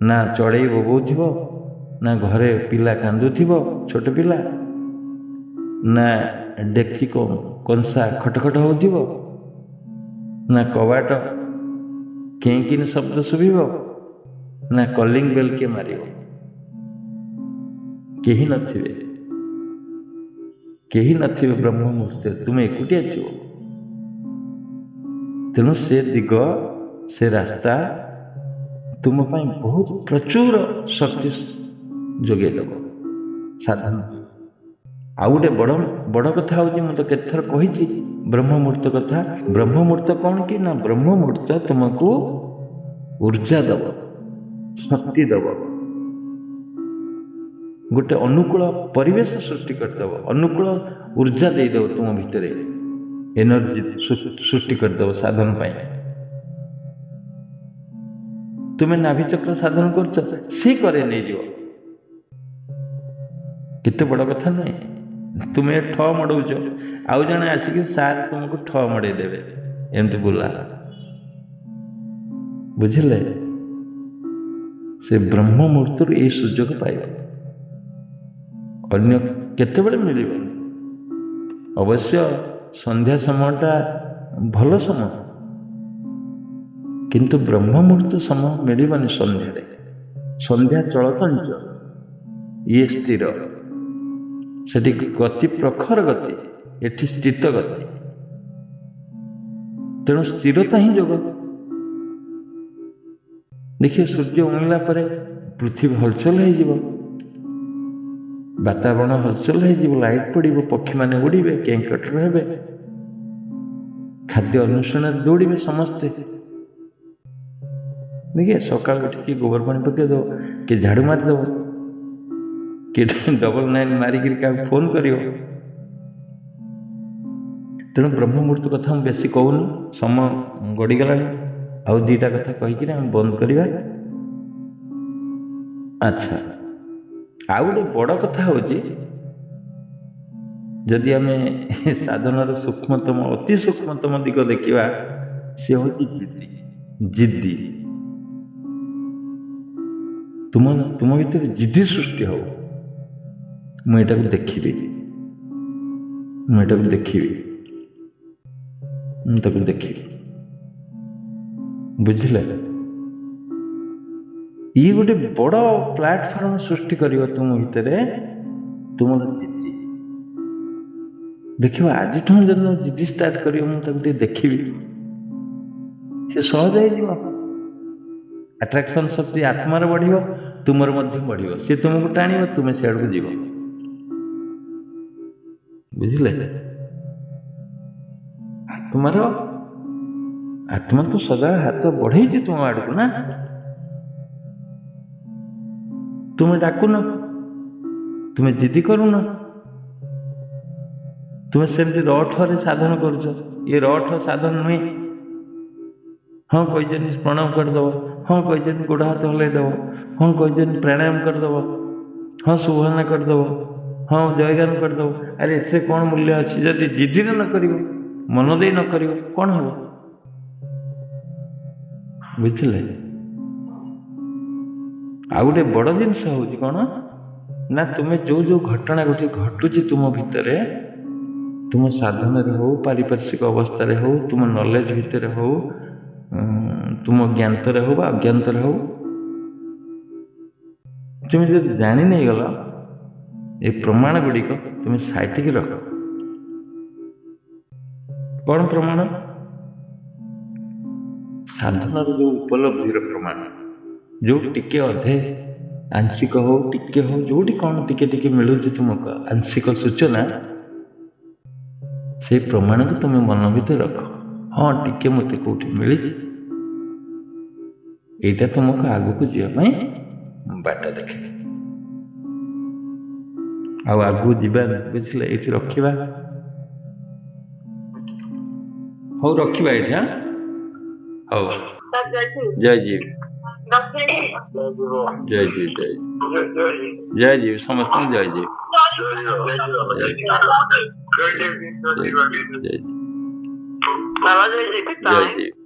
ନା ଚଢ଼େଇ ବୋବଉଥିବ, ନା ଘରେ ପିଲା କାନ୍ଦୁଥିବ, ଛୋଟ ପିଲା, ନା ଡେକ୍ଚି କଂସା ଖଟଖଟ ହଉଥିବ, ନା କବାଟ କେଁ କିନି ଶବ୍ଦ ଶୁଭିବ, ନା କଲିଂ ବେଲ୍ କିଏ ମାରିବ। କେହି ନଥିବେ, କେହି ନଥିବେ ବ୍ରହ୍ମ ମୁହୂର୍ତ୍ତରେ, ତୁମେ ଏକୁଟିଆ ଥିବ। ତେଣୁ ସେ ଦିଗ, ସେ ରାସ୍ତା ତୁମ ପାଇଁ ବହୁତ ପ୍ରଚୁର ଶକ୍ତି ଯୋଗାଇ ଦେବ ସାଧନ। ଆଉ ଗୋଟେ ବଡ଼ କଥା ହେଉଛି, ମୁଁ ତ କେତେଥର କହିଛି ବ୍ରହ୍ମ ମୁହୂର୍ତ୍ତ କଥା। ବ୍ରହ୍ମ ମୁହୂର୍ତ୍ତ କ'ଣ କି ନା, ବ୍ରହ୍ମ ମୁହୂର୍ତ୍ତ ତୁମକୁ ଉର୍ଜା ଦେବ, ଶକ୍ତି ଦେବ, ଗୋଟେ ଅନୁକୂଳ ପରିବେଶ ସୃଷ୍ଟି କରିଦେବ, ଅନୁକୂଳ ଉର୍ଜା ଦେଇଦେବ, ତୁମ ଭିତରେ ଏନର୍ଜି ସୃଷ୍ଟି କରିଦେବ ସାଧନ ପାଇଁ। ତୁମେ ନାଭି ଚକ୍ର ସାଧନ କରୁଛ, ସେ କରେ ନେଇଯିବ। କେତେ ବଡ଼ କଥା ନୁହେଁ? ତୁମେ ଠ ମଡ଼ଉଛ, ଆଉ ଜଣେ ଆସିକି ସାର୍ ତୁମକୁ ଠ ମଡ଼େଇ ଦେବେ, ଏମିତି ବୁଲା। ବୁଝିଲେ? ସେ ବ୍ରହ୍ମ ମୁହୂର୍ତ୍ତରୁ ଏଇ ସୁଯୋଗ ପାଇବ, ଅନ୍ୟ କେତେବେଳେ ମିଳିବନି। ଅବଶ୍ୟ ସନ୍ଧ୍ୟା ସମୟଟା ଭଲ ସମୟ, କିନ୍ତୁ ବ୍ରହ୍ମ ମୁହୂର୍ତ୍ତ ସମୟ ମିଳିବନି ସନ୍ଧ୍ୟାରେ। ସନ୍ଧ୍ୟା ଚଳଚଞ୍ଚଳ, ଇଏ ସ୍ଥିର, ସେଠି ଗତି ପ୍ରଖର ଗତି, ଏଠି ସ୍ଥିତ ଗତି। ତେଣୁ ସ୍ଥିରତା ହିଁ ଯୋଗ। ଦେଖିବେ ସୂର୍ଯ୍ୟ ଉଇଁଲା ପରେ ପୃଥିବୀ ହଲଚଲ ହେଇଯିବ, ବାତାବରଣ ହଲଚଲ ହେଇଯିବ, ଲାଇଟ୍ ପଡ଼ିବ, ପକ୍ଷୀମାନେ ଉଡ଼ିବେ, କେଁକଟର ହେବେ, ଖାଦ୍ୟ ଅନ୍ୱେଷଣରେ ଦୌଡ଼ିବେ ସମସ୍ତେ। ଦେଖିବେ ସକାଳୁ ଉଠିକି ଗୋବର ପାଣି ପକେଇଦେବ, କିଏ ଝାଡ଼ୁ ମାରିଦେବ, କିଏ 999 ମାରିକିରି କାହାକୁ ଫୋନ୍ କରିବ। ତେଣୁ ବ୍ରହ୍ମ ମୁହୂର୍ତ୍ତ କଥା ମୁଁ ବେଶୀ କହୁନି, ସମୟ ଗଡ଼ିଗଲାଣି। ଆଉ ଦୁଇଟା କଥା କହିକିରି ଆମେ ବନ୍ଦ କରିବା। ଆଚ୍ଛା, ଆଉ ଗୋଟେ ବଡ଼ କଥା ହେଉଛି, ଯଦି ଆମେ ସାଧନାର ସୂକ୍ଷ୍ମତମ, ଅତି ସୂକ୍ଷ୍ମତମ ଦିଗ ଦେଖିବା, ସେ ହେଉଛି ଜିଦ୍ଦି। तुम भीतर जिद्दी सृष्टि हो मुझे देखी मुझे देखी देखी बुझिले ये गोटे बड़ प्लाटफर्म सृष्टि कर तुम भीतर तुम जिद्दी देख आज जो जिद्दी स्टार्ट कर मुझे देखी से सहज हो अट्राक्शन शक्ति आत्मार बढ़ तुमर बढ़ सी तुमको टाण तुम सियाड़ को जीव बुझिले आत्मा तो सदा हाथ बढ़े तुम आड़ को ना तुम्हें डाकुन तुम्हें जिद्दी करुन तुम्हें सेमती रठरे साधन कर ये रठ साधन नुहे हाँ कही प्रणाम करदेव हाँ कही गोड़ हाथ हलैदेव हाँ कही प्राणायाम करदेव हाँ शुभना करदेव हाँ जयगान करदेव अरे एसे कौन मूल्य अच्छी जदि जिद्दी न कर मन दे न कर कौन हम बुझे आ गए बड़ जिनस हूँ कौन ना तुम्हें जो जो घटना गोटे घटुची तुम भितर तुम साधन हो पारिपार्श्विक अवस्था हो तुम नॉलेज भितर हो तुम ज्ञात हो अज्ञात हो तुम जो जानी नहीं गल ये प्रमाण गुड़िक तुम साइटिक रख कौन प्रमाण साधन जो उपलब्धि प्रमाण जो टिके अधे आंशिक हो टिके हो जो कौन टिके टिके मिलूँ तुमको आंशिक सूचना से प्रमाण को तुम मन भीतर रख हाँ टिके मत कौटी मिली एटा तुमको आग को जावाई बाट देखे आगू जीवा बुझे ये रखा हौ रखा ये हौ जय जीव जय जीव जय जीव समस्त जय जीव जय जीव